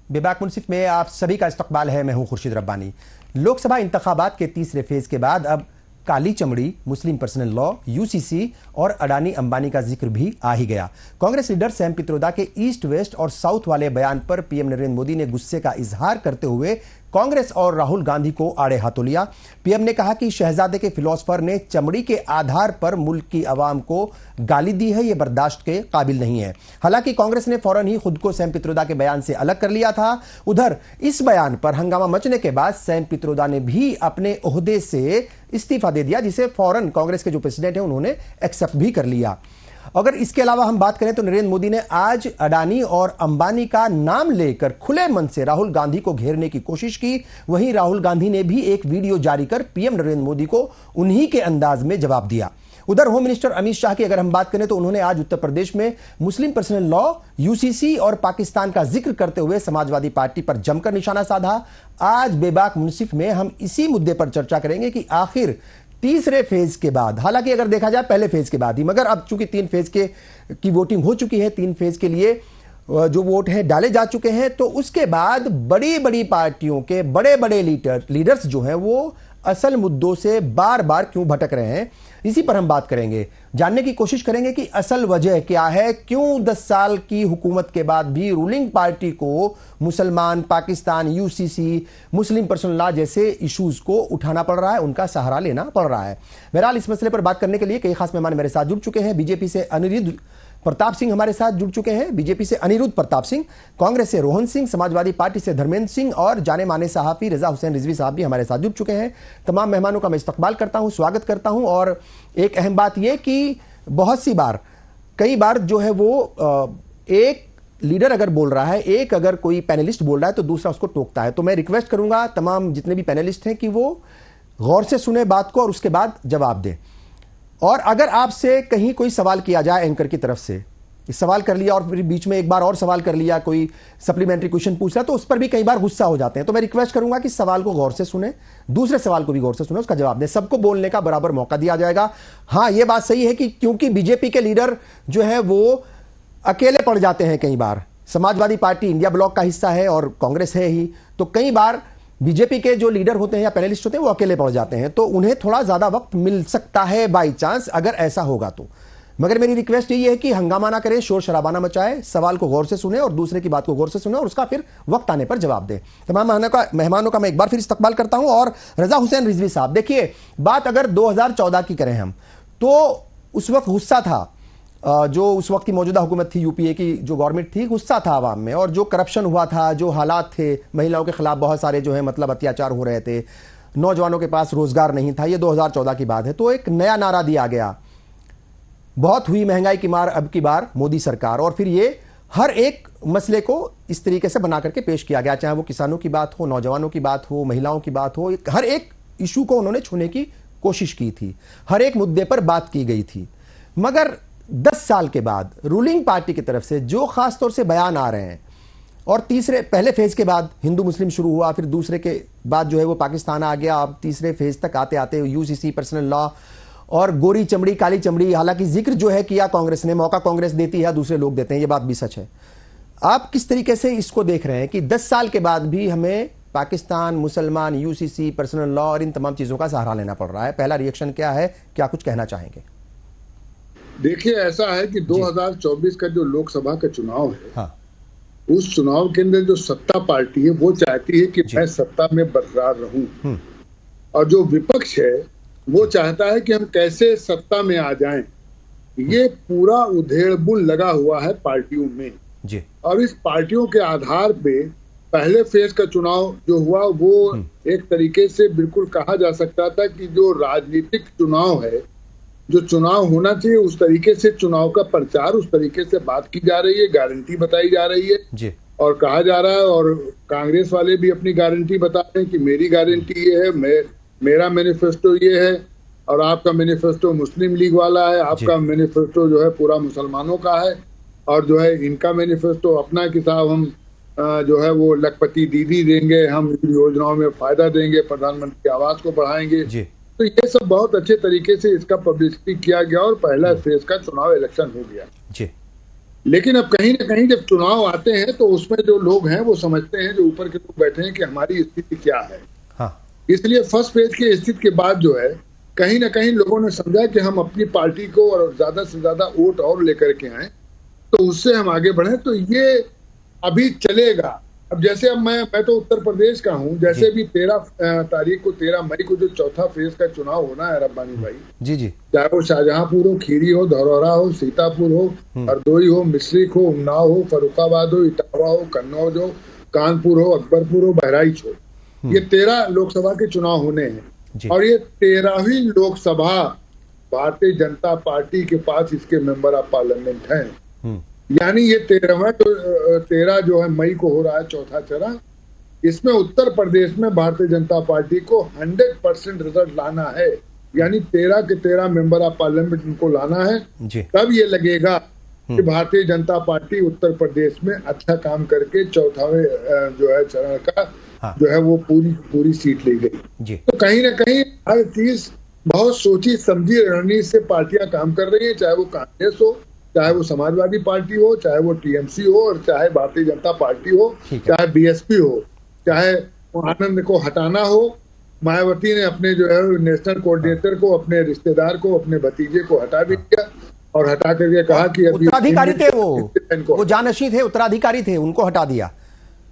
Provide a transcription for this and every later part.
बेबाक मुनसिफ में आप सभी का इस्तकबाल है। मैं हूं खुर्शीद रब्बानी। लोकसभा इंतखाबात के तीसरे फेज के बाद अब काली चमड़ी, मुस्लिम पर्सनल लॉ, यूसीसी और अडानी अंबानी का जिक्र भी आ ही गया। कांग्रेस लीडर सैम पित्रोदा के ईस्ट वेस्ट और साउथ वाले बयान पर पीएम नरेंद्र मोदी ने गुस्से का इजहार करते हुए कांग्रेस और राहुल गांधी को आड़े हाथों लिया। पीएम ने कहा कि शहजादे के फिलोसफर ने चमड़ी के आधार पर मुल्क की आवाम को गाली दी है, यह बर्दाश्त के काबिल नहीं है। हालांकि कांग्रेस ने फौरन ही खुद को सैम पित्रोदा के बयान से अलग कर लिया था। उधर इस बयान पर हंगामा मचने के बाद सैम पित्रोदा ने भी अपने ओहदे से इस्तीफा दे दिया, जिसे फौरन कांग्रेस के जो प्रेसिडेंट हैं उन्होंने एक्सेप्ट भी कर लिया। अगर इसके अलावा हम बात करें तो नरेंद्र मोदी ने आज अडानी और अंबानी का नाम लेकर खुले मन से राहुल गांधी को घेरने की कोशिश की। वहीं राहुल गांधी ने भी एक वीडियो जारी कर पीएम नरेंद्र मोदी को उन्हीं के अंदाज में जवाब दिया। उधर होम मिनिस्टर अमित शाह की अगर हम बात करें तो उन्होंने आज उत्तर प्रदेश में मुस्लिम पर्सनल लॉ, यूसीसी और पाकिस्तान का जिक्र करते हुए समाजवादी पार्टी पर जमकर निशाना साधा। आज बेबाक मुनसिफ में हम इसी मुद्दे पर चर्चा करेंगे कि आखिर तीसरे फेज के बाद, हालांकि अगर देखा जाए पहले फेज के बाद ही, मगर अब चूंकि तीन फेज की वोटिंग हो चुकी है, तीन फेज के लिए जो वोट है डाले जा चुके हैं, तो उसके बाद बड़ी बड़ी पार्टियों के बड़े बड़े लीडर्स जो हैं वो असल मुद्दों से बार बार क्यों भटक रहे हैं, इसी पर हम बात करेंगे। जानने की कोशिश करेंगे कि असल वजह क्या है, क्यों 10 साल की हुकूमत के बाद भी रूलिंग पार्टी को मुसलमान, पाकिस्तान, यूसीसी, मुस्लिम पर्सनल लॉ जैसे इश्यूज को उठाना पड़ रहा है, उनका सहारा लेना पड़ रहा है। बहरहाल इस मसले पर बात करने के लिए कई खास मेहमान मेरे साथ जुड़ चुके हैं। बीजेपी से अनिरुद्ध प्रताप सिंह हमारे साथ जुड़ चुके हैं, बीजेपी से अनिरुद्ध प्रताप सिंह, कांग्रेस से रोहन सिंह, समाजवादी पार्टी से धर्मेंद्र सिंह और जाने माने सहाफी रजा हुसैन रिजवी साहब भी हमारे साथ जुड़ चुके हैं। तमाम मेहमानों का मैं इस्तकबाल करता हूं, स्वागत करता हूं। और एक अहम बात यह कि बहुत सी बार, कई बार जो है वो एक लीडर अगर बोल रहा है, एक अगर कोई पैनलिस्ट बोल रहा है तो दूसरा उसको टोकता है। तो मैं रिक्वेस्ट करूंगा तमाम जितने भी पैनलिस्ट हैं कि वो गौर से सुने बात को और उसके बाद जवाब दें। और अगर आपसे कहीं कोई सवाल किया जाए एंकर की तरफ से, सवाल कर लिया और फिर बीच में एक बार और सवाल कर लिया, कोई सप्लीमेंट्री क्वेश्चन पूछ रहा, तो उस पर भी कई बार गुस्सा हो जाते हैं। तो मैं रिक्वेस्ट करूंगा कि सवाल को गौर से सुने, दूसरे सवाल को भी गौर से सुने, उसका जवाब दें। सबको बोलने का बराबर मौका दिया जाएगा। हाँ, यह बात सही है कि क्योंकि बीजेपी के लीडर जो है वो अकेले पड़ जाते हैं, कई बार समाजवादी पार्टी इंडिया ब्लॉक का हिस्सा है और कांग्रेस है ही, तो कई बार बीजेपी के जो लीडर होते हैं या पैनलिस्ट होते हैं वो अकेले पड़ जाते हैं, तो उन्हें थोड़ा ज्यादा वक्त मिल सकता है बाई चांस, अगर ऐसा होगा तो। मगर मेरी रिक्वेस्ट ये है कि हंगामा ना करें, शोर शराबा ना मचाएं, सवाल को गौर से सुने और दूसरे की बात को गौर से सुने और उसका फिर वक्त आने पर जवाब दें। तमाम मेहमानों का मैं एक बार फिर इस्तकबाल करता हूं। और रजा हुसैन रिजवी साहब, देखिए बात अगर 2014 की करें हम, तो उस वक्त गुस्सा था, जो उस वक्त की मौजूदा हुकूमत थी, यूपीए की जो गवर्नमेंट थी, गुस्सा था आवाम में, और जो करप्शन हुआ था, जो हालात थे, महिलाओं के खिलाफ बहुत सारे जो है मतलब अत्याचार हो रहे थे, नौजवानों के पास रोजगार नहीं था, ये 2014 की बात है। तो एक नया नारा दिया गया, बहुत हुई महंगाई की मार अब की बार मोदी सरकार, और फिर ये हर एक मसले को इस तरीके से बना करके पेश किया गया, चाहे वो किसानों की बात हो, नौजवानों की बात हो, महिलाओं की बात हो, हर एक इशू को उन्होंने छूने की कोशिश की थी, हर एक मुद्दे पर बात की गई थी। मगर 10 साल के बाद रूलिंग पार्टी की तरफ से जो खासतौर से बयान आ रहे हैं, और तीसरे पहले फेज के बाद हिंदू मुस्लिम शुरू हुआ, फिर दूसरे के बाद जो है वो पाकिस्तान आ गया, अब तीसरे फेज तक आते आते यूसीसी, पर्सनल लॉ और गोरी चमड़ी, काली चमड़ी, हालांकि जिक्र जो है किया कांग्रेस ने, मौका कांग्रेस देती है, दूसरे लोग देते हैं, ये बात भी सच है। आप किस तरीके से इसको देख रहे हैं कि 10 साल के बाद भी हमें पाकिस्तान, मुसलमान, यूसीसी, पर्सनल लॉ और इन तमाम चीजों का सहारा लेना पड़ रहा है? पहला रिएक्शन क्या है, क्या कुछ कहना चाहेंगे? देखिए, ऐसा है कि 2024 का जो लोकसभा का चुनाव है, हाँ, उस चुनाव के अंदर जो सत्ता पार्टी है वो चाहती है कि मैं सत्ता में बरकरार रहूं, और जो विपक्ष है वो चाहता है कि हम कैसे सत्ता में आ जाएं। ये पूरा उधेड़बुन लगा हुआ है पार्टियों में जी। और इस पार्टियों के आधार पे पहले फेज का चुनाव जो हुआ वो एक तरीके से बिल्कुल कहा जा सकता था कि जो राजनीतिक चुनाव है, जो चुनाव होना चाहिए उस तरीके से चुनाव का प्रचार, उस तरीके से बात की जा रही है, गारंटी बताई जा रही है जी। और कहा जा रहा है, और कांग्रेस वाले भी अपनी गारंटी बता रहे हैं कि मेरी गारंटी ये है, मेरा मैनिफेस्टो ये है, और आपका मैनिफेस्टो मुस्लिम लीग वाला है, आपका मैनिफेस्टो जो है पूरा मुसलमानों का है, और जो है इनका मैनिफेस्टो अपना कि साहब हम जो है वो लखपति दीदी देंगे, हम योजनाओं में फायदा देंगे, प्रधानमंत्री आवास को बढ़ाएंगे। तो ये सब बहुत अच्छे तरीके से इसका पब्लिसिटी किया गया और पहला फेज का चुनाव इलेक्शन हो गया जी। लेकिन अब कहीं ना कहीं जब चुनाव आते हैं तो उसमें जो लोग हैं वो समझते हैं, जो ऊपर के लोग बैठे हैं, कि हमारी स्थिति क्या है। हाँ। इसलिए फर्स्ट पेज की स्थिति के बाद जो है कहीं ना कहीं लोगों ने समझा कि हम अपनी पार्टी को और ज्यादा से ज्यादा वोट और लेकर के आए तो उससे हम आगे बढ़े, तो ये अभी चलेगा। अब जैसे अब मैं तो उत्तर प्रदेश का हूं, जैसे भी 13 मई को जो चौथा फेज का चुनाव होना है रब्बानी भाई, जी जी, चाहे वो शाहजहांपुर हो, खीरी हो, धरौरा हो, सीतापुर हो, हरदोई हो, मिश्रिक हो, उन्नाव हो, फर्रुखाबाद हो, इटावा हो, कन्नौज हो, कानपुर हो, अकबरपुर हो, बहराइच हो, ये 13 लोकसभा के चुनाव होने हैं। और ये 13 लोकसभा भारतीय जनता पार्टी के पास इसके मेंबर ऑफ पार्लियामेंट हैं। यानी ये 13 जो है मई को हो रहा है चौथा चरण, इसमें उत्तर प्रदेश में भारतीय जनता पार्टी को 100% रिजल्ट लाना है। यानी 13 के 13 मेंबर ऑफ पार्लियामेंट इनको लाना है, तब ये लगेगा कि भारतीय जनता पार्टी उत्तर प्रदेश में अच्छा काम करके चौथावे जो है चरण का जो है वो पूरी सीट ले गई। तो कहीं ना कहीं हर चीज बहुत सोची समझी रणनीति से पार्टियां काम कर रही है, चाहे वो कांग्रेस हो, चाहे वो समाजवादी पार्टी हो, चाहे वो टीएमसी हो, और चाहे भारतीय जनता पार्टी हो, चाहे बीएसपी हो, चाहे आनंद को हटाना हो। मायावती ने अपने जो है नेशनल कोऑर्डिनेटर को, अपने रिश्तेदार को, अपने भतीजे को हटा भी दिया और हटा करके कहा कि अभी उत्तराधिकारी थे वो जानशी थे, उत्तराधिकारी थे, उनको हटा दिया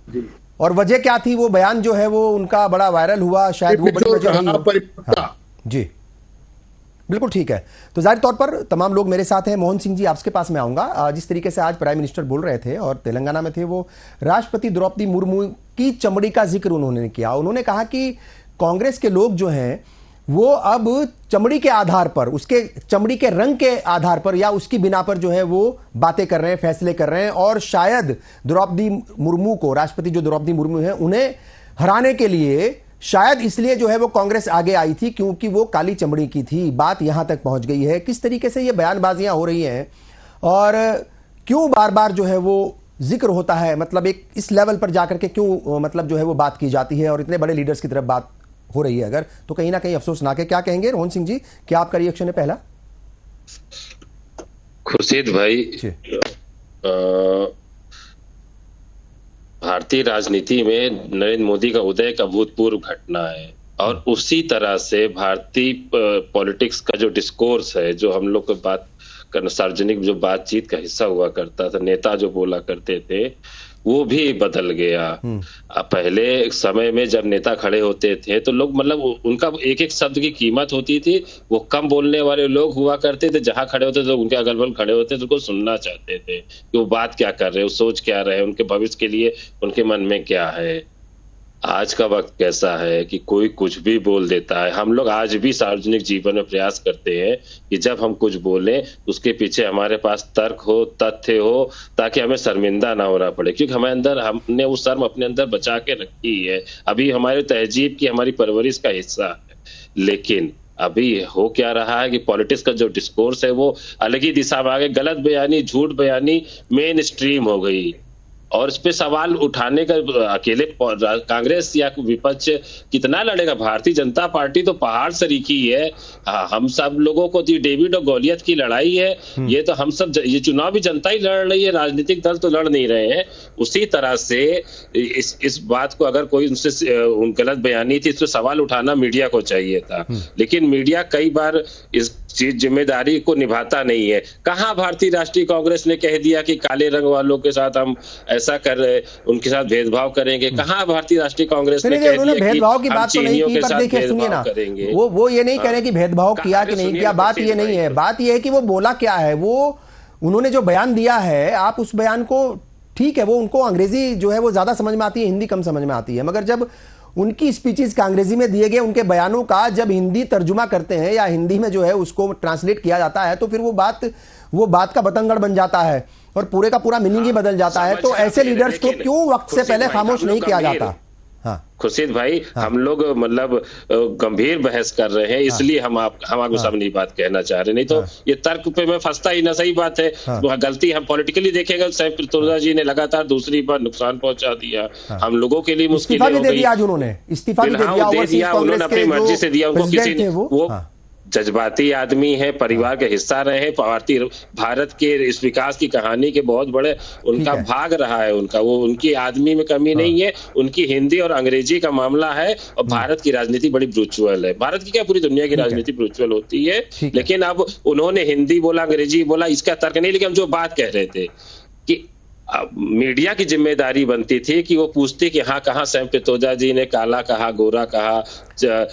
जी। और वजह क्या थी? वो बयान जो है वो उनका बड़ा वायरल हुआ, शायद वो बड़ी वजह रही जी। बिल्कुल ठीक है। तो जाहिर तौर पर तमाम लोग मेरे साथ हैं। मोहन सिंह जी, आपके पास में आऊंगा। जिस तरीके से आज प्राइम मिनिस्टर बोल रहे थे और तेलंगाना में थे, वो राष्ट्रपति द्रौपदी मुर्मू की चमड़ी का जिक्र उन्होंने किया। उन्होंने कहा कि कांग्रेस के लोग जो हैं वो अब चमड़ी के आधार पर, उसके चमड़ी के रंग के आधार पर या उसकी बिना पर जो है वो बातें कर रहे हैं, फैसले कर रहे हैं, और शायद द्रौपदी मुर्मू को, राष्ट्रपति जो द्रौपदी मुर्मू है, उन्हें हराने के लिए शायद इसलिए जो है वो कांग्रेस आगे आई थी क्योंकि वो काली चमड़ी की थी। बात यहां तक पहुंच गई है। किस तरीके से ये बयानबाजियां हो रही हैं और क्यों बार बार जो है वो जिक्र होता है, मतलब एक इस लेवल पर जाकर के क्यों मतलब जो है वो बात की जाती है और इतने बड़े लीडर्स की तरफ बात हो रही है, अगर तो कहीं ना कहीं अफसोसनाक है। क्या कहेंगे रोहन सिंह जी, क्या आपका रिएक्शन है पहला? खुर्शीद भाई, भारतीय राजनीति में नरेंद्र मोदी का उदय का अभूतपूर्व घटना है, और उसी तरह से भारतीय पॉलिटिक्स का जो डिस्कोर्स है, जो हम लोग को बात करना, सार्वजनिक जो बातचीत का हिस्सा हुआ करता था, नेता जो बोला करते थे, वो भी बदल गया। पहले समय में जब नेता खड़े होते थे तो लोग मतलब उनका एक एक शब्द की कीमत होती थी। वो कम बोलने वाले लोग हुआ करते थे, जहां खड़े होते थे उनके अगल बगल खड़े होते थे, उनको सुनना चाहते थे कि वो बात क्या कर रहे हैं, वो सोच क्या रहे हैं, उनके भविष्य के लिए उनके मन में क्या है। आज का वक्त कैसा है कि कोई कुछ भी बोल देता है। हम लोग आज भी सार्वजनिक जीवन में प्रयास करते हैं कि जब हम कुछ बोलें उसके पीछे हमारे पास तर्क हो, तथ्य हो, ताकि हमें शर्मिंदा ना होना पड़े, क्योंकि हमने वो शर्म अपने अंदर बचा के रखी है। अभी हमारी तहजीब की, हमारी परवरिश का हिस्सा है। लेकिन अभी हो क्या रहा है कि पॉलिटिक्स का जो डिस्कोर्स है वो अलग ही दिशा में आ गया। गलत बयानी, झूठ बयानी मेन स्ट्रीम हो गई, और इस पे सवाल उठाने का अकेले कांग्रेस या विपक्ष कितना लड़ेगा? भारतीय जनता पार्टी तो पहाड़ सरीखी है। हम सब लोगों को डेविड और गोलियत की लड़ाई है। ये तो हम सब, ये चुनाव भी जनता ही लड़ रही है, राजनीतिक दल तो लड़ नहीं रहे हैं। उसी तरह से इस बात को अगर कोई उनसे गलत बयानी थी, इस पे सवाल उठाना मीडिया को चाहिए था, लेकिन मीडिया कई बार इस चीज जिम्मेदारी को निभाता नहीं है। कहां भारतीय राष्ट्रीय कांग्रेस ने कह दिया कि काले रंग वालों के साथ हम ऐसा कर रहे, उनके साथ भेदभाव करेंगे? कहां भारतीय राष्ट्रीय कांग्रेस ने कह दिया भेदभाव की बात तो नहीं की, पर देखिए सुनिए ना, वो ये नहीं कह रहे कि भेदभाव किया कि नहीं किया। बात ये नहीं है, बात ये है कि वो बोला क्या है। वो उन्होंने जो बयान दिया है, आप उस बयान को, ठीक है वो उनको अंग्रेजी जो है वो ज्यादा समझ में आती है, हिंदी कम समझ में आती है, मगर जब उनकी स्पीचेस का अंग्रेजी में दिए गए उनके बयानों का जब हिंदी तर्जुमा करते हैं या हिंदी में जो है उसको ट्रांसलेट किया जाता है, तो फिर वो बात का बतंगड़ बन जाता है और पूरे का पूरा मीनिंग ही बदल जाता है। तो ऐसे लीडर्स को क्यों वक्त से पहले खामोश नहीं किया जाता? हाँ खुर्शीद भाई, हम लोग मतलब गंभीर बहस कर रहे हैं, इसलिए हम आपको सामने बात कहना चाह रहे, नहीं तो ये तर्क पे मैं फंसता ही ना। सही बात है, गलती हम पॉलिटिकली देखेंगे। साहब पित्रोदा जी ने लगातार दूसरी बार नुकसान पहुंचा दिया, हम लोगों के लिए मुश्किल हो गई। आज उन्होंने इस्तीफा भी दे दिया, उन्होंने अपनी मर्जी से दिया। उनको किसी वो जज्बाती आदमी है, परिवार के हिस्सा रहे, भारत के इस विकास की कहानी के बहुत बड़े उनका भाग रहा है उनका, वो उनकी आदमी में कमी नहीं है, उनकी हिंदी और अंग्रेजी का मामला है। और भारत की राजनीति बड़ी ब्रूचुअल है, भारत की क्या पूरी दुनिया की राजनीति ब्रूचुअल होती है। लेकिन अब उन्होंने हिंदी बोला, अंग्रेजी बोला, इसका तर्क नहीं, लेकिन हम जो बात कह रहे थे कि मीडिया की जिम्मेदारी बनती थी कि वो पूछती कि हाँ कहाँ सैम पित्रोदा जी ने काला कहा, गोरा कहा।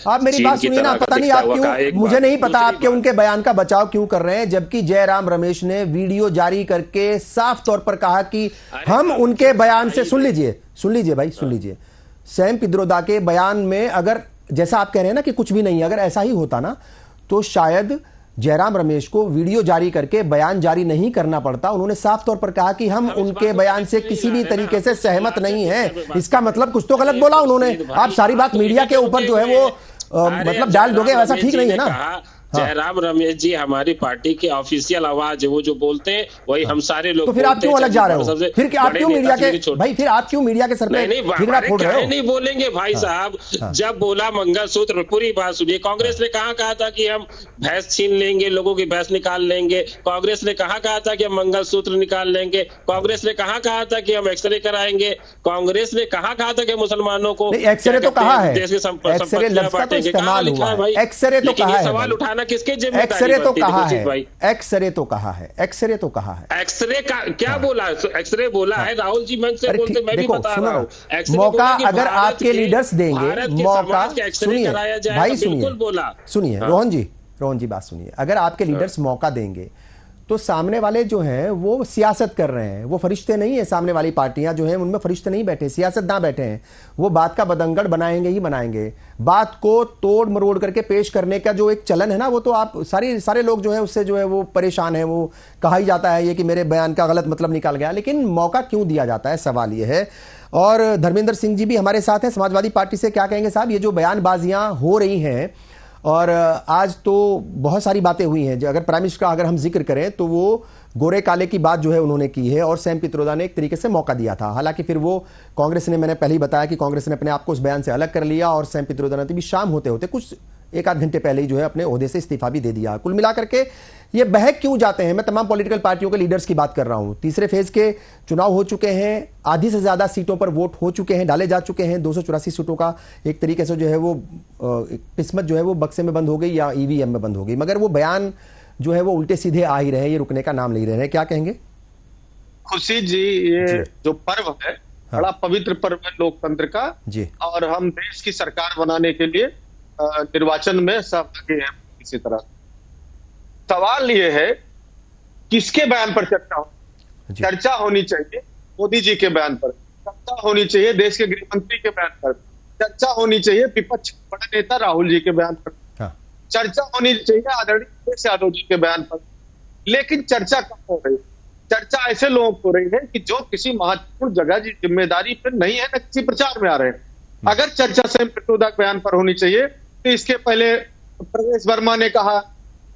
आप मेरी बात सुनिए ना, पता नहीं आप क्यों, मुझे नहीं पता आपके उनके बयान का बचाव क्यों कर रहे हैं, जबकि जयराम रमेश ने वीडियो जारी करके साफ तौर पर कहा कि हम उनके बयान से, सुन लीजिए भाई, सुन लीजिए, सैम पित्रोदा के बयान में अगर जैसा आप कह रहे हैं ना कि कुछ भी नहीं, अगर ऐसा ही होता ना तो शायद जयराम रमेश को वीडियो जारी करके बयान जारी नहीं करना पड़ता। उन्होंने साफ तौर पर कहा कि हम उनके बयान से किसी भी तरीके से सहमत नहीं हैं। इसका मतलब कुछ तो गलत बोला उन्होंने। आप सारी बात मीडिया के ऊपर जो है वो मतलब डाल दोगे, वैसा ठीक नहीं है ना। जयराम रमेश जी हमारी पार्टी के ऑफिशियल आवाज है, वो जो बोलते हैं वही हम सारे लोग। तो फिर आप क्यों अलग जा रहे हो? फिर आप क्यों मीडिया के भाई, फिर आप क्यों मीडिया के सर पे ठिकरा फोड़ रहे हो? नहीं बोलेंगे भाई साहब। जब बोला मंगलसूत्र, पूरी बात सुनिए, कांग्रेस ने कहा था कि हम भैंस छीन लेंगे, लोगों की भैंस निकाल लेंगे। कांग्रेस ने कहा था कि हम मंगलसूत्र निकाल लेंगे। कांग्रेस ने कहा था कि हम एक्सरे कराएंगे। कांग्रेस ने कहा था कि मुसलमानों को एक्सरे तो कहा है, देश की संपत्तियां बांटेंगे। कहा है एक्सरे तो कहा है, सवाल उठाना किसके एक्सरे तो कहा है, एक्सरे तो कहा है, एक्सरे तो कहा है। एक्सरे का क्या बोला? एक्सरे बोला है राहुल जी मंच से बोलते, मैं भी बता रहा हूं। मौका अगर आपके लीडर्स देंगे, मौका सुनिए भाई, सुनिए रोहन जी बात सुनिए। अगर आपके लीडर्स मौका देंगे तो सामने वाले जो हैं वो सियासत कर रहे हैं, वो फरिश्ते नहीं है। सामने वाली पार्टियां जो हैं उनमें फरिश्ते नहीं बैठे, सियासतदान बैठे हैं। वो बात का बदंगड़ बनाएंगे ही बनाएंगे। बात को तोड़ मरोड़ करके पेश करने का जो एक चलन है ना, वो तो आप सारे लोग जो है उससे जो है वो परेशान है। वो कहा ही जाता है ये कि मेरे बयान का गलत मतलब निकाल गया, लेकिन मौका क्यों दिया जाता है, सवाल ये है। और धर्मेंद्र सिंह जी भी हमारे साथ हैं समाजवादी पार्टी से। क्या कहेंगे साहब, ये जो बयानबाजियां हो रही हैं और आज तो बहुत सारी बातें हुई हैं। अगर प्राइम मिनिस्टर का अगर हम जिक्र करें तो वो गोरे काले की बात जो है उन्होंने की है, और सैम पित्रोदा ने एक तरीके से मौका दिया था। हालांकि फिर वो कांग्रेस ने, मैंने पहले ही बताया कि कांग्रेस ने अपने आप को उस बयान से अलग कर लिया, और सैम पित्रोदा ने भी शाम होते होते कुछ एक आध घंटे पहले ही जो है अपने ओहदे से इस्तीफा भी दे दिया। कुल मिलाकर के ये बहक क्यों जाते हैं? मैं तमाम पॉलिटिकल पार्टियों के लीडर्स की बात कर रहा हूं। तीसरे फेज के चुनाव हो चुके हैं, आधी से ज्यादा सीटों पर वोट हो चुके हैं, डाले जा चुके हैं। 284 सीटों का एक तरीके से जो है वो किस्मत जो है वो बक्से में बंद हो गई या ईवीएम में बंद हो गई, मगर वो बयान जो है वो उल्टे सीधे आ ही रहे हैं, ये रुकने का नाम नहीं ले रहे हैं। क्या कहेंगे खुशी जी? ये जो पर्व है बड़ा पवित्र पर्व है लोकतंत्र का जी, और हम देश की सरकार बनाने के लिए निर्वाचन में सहभागी हैं। इसी तरह सवाल ये है किसके बयान पर चर्चा हो? चर्चा होनी चाहिए मोदी जी के बयान पर, चर्चा होनी चाहिए देश के गृह मंत्री के बयान पर, चर्चा होनी चाहिए विपक्ष के बड़े नेता राहुल जी के बयान पर, चर्चा होनी चाहिए आदरणीय अखिलेश यादव जी के बयान पर। लेकिन चर्चा कब हो रही है? चर्चा ऐसे लोग हो रही है कि जो किसी महत्वपूर्ण जगह जिम्मेदारी पर नहीं है, न किसी प्रचार में आ रहे हैं। अगर चर्चा सैम पित्रोदा के बयान पर होनी चाहिए तो इसके पहले प्रवेश वर्मा ने कहा,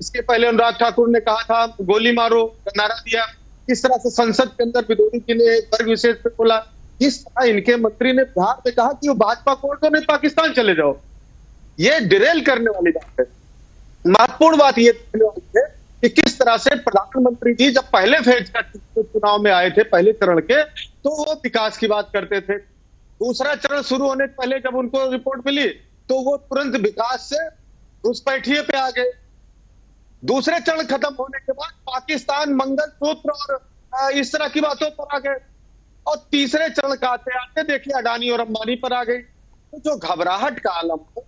इसके पहले अनुराग ठाकुर ने कहा था गोली मारो का नारा दिया, किस तरह से संसद के अंदर विरोधी के लिए वर्ग विशेष पे बोला, किस तरह इनके मंत्री ने बिहार में कहा कि वो भाजपा को तो नहीं पाकिस्तान चले जाओ। ये डिरेल करने वाली बात है। महत्वपूर्ण बात ये है कि किस तरह से प्रधानमंत्री जी जब पहले फेज का चुनाव में आए थे, पहले चरण के, तो वो विकास की बात करते थे। दूसरा चरण शुरू होने से पहले जब उनको रिपोर्ट मिली तो वो तुरंत विकास से घुसपैठिए पे आ गए। दूसरे चरण खत्म होने के बाद पाकिस्तान, मंगलसूत्र और इस तरह की बातों पर आ गए, और तीसरे चरण का आते आते देखिए अडानी और अंबानी पर आ गई। तो जो घबराहट का आलम है,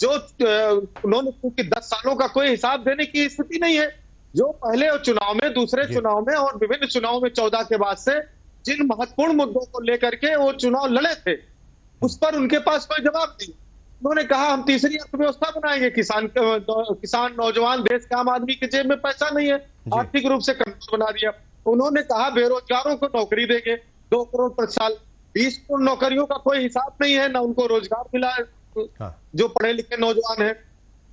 जो उन्होंने, क्योंकि 10 सालों का कोई हिसाब देने की स्थिति नहीं है, जो पहले चुनाव में, दूसरे चुनाव में और विभिन्न चुनाव में 14 के बाद से जिन महत्वपूर्ण मुद्दों को लेकर के वो चुनाव लड़े थे, उस पर उनके पास कोई जवाब नहीं। उन्होंने कहा हम तीसरी अर्थव्यवस्था बनाएंगे, किसान नौजवान देश के आम आदमी के जेब में पैसा नहीं है, आर्थिक रूप से कमजोर बना दिया। उन्होंने कहा बेरोजगारों को नौकरी देंगे 2 करोड़ प्रति साल, 20 करोड़ नौकरियों का कोई हिसाब नहीं है, ना उनको रोजगार मिला है जो पढ़े लिखे नौजवान है।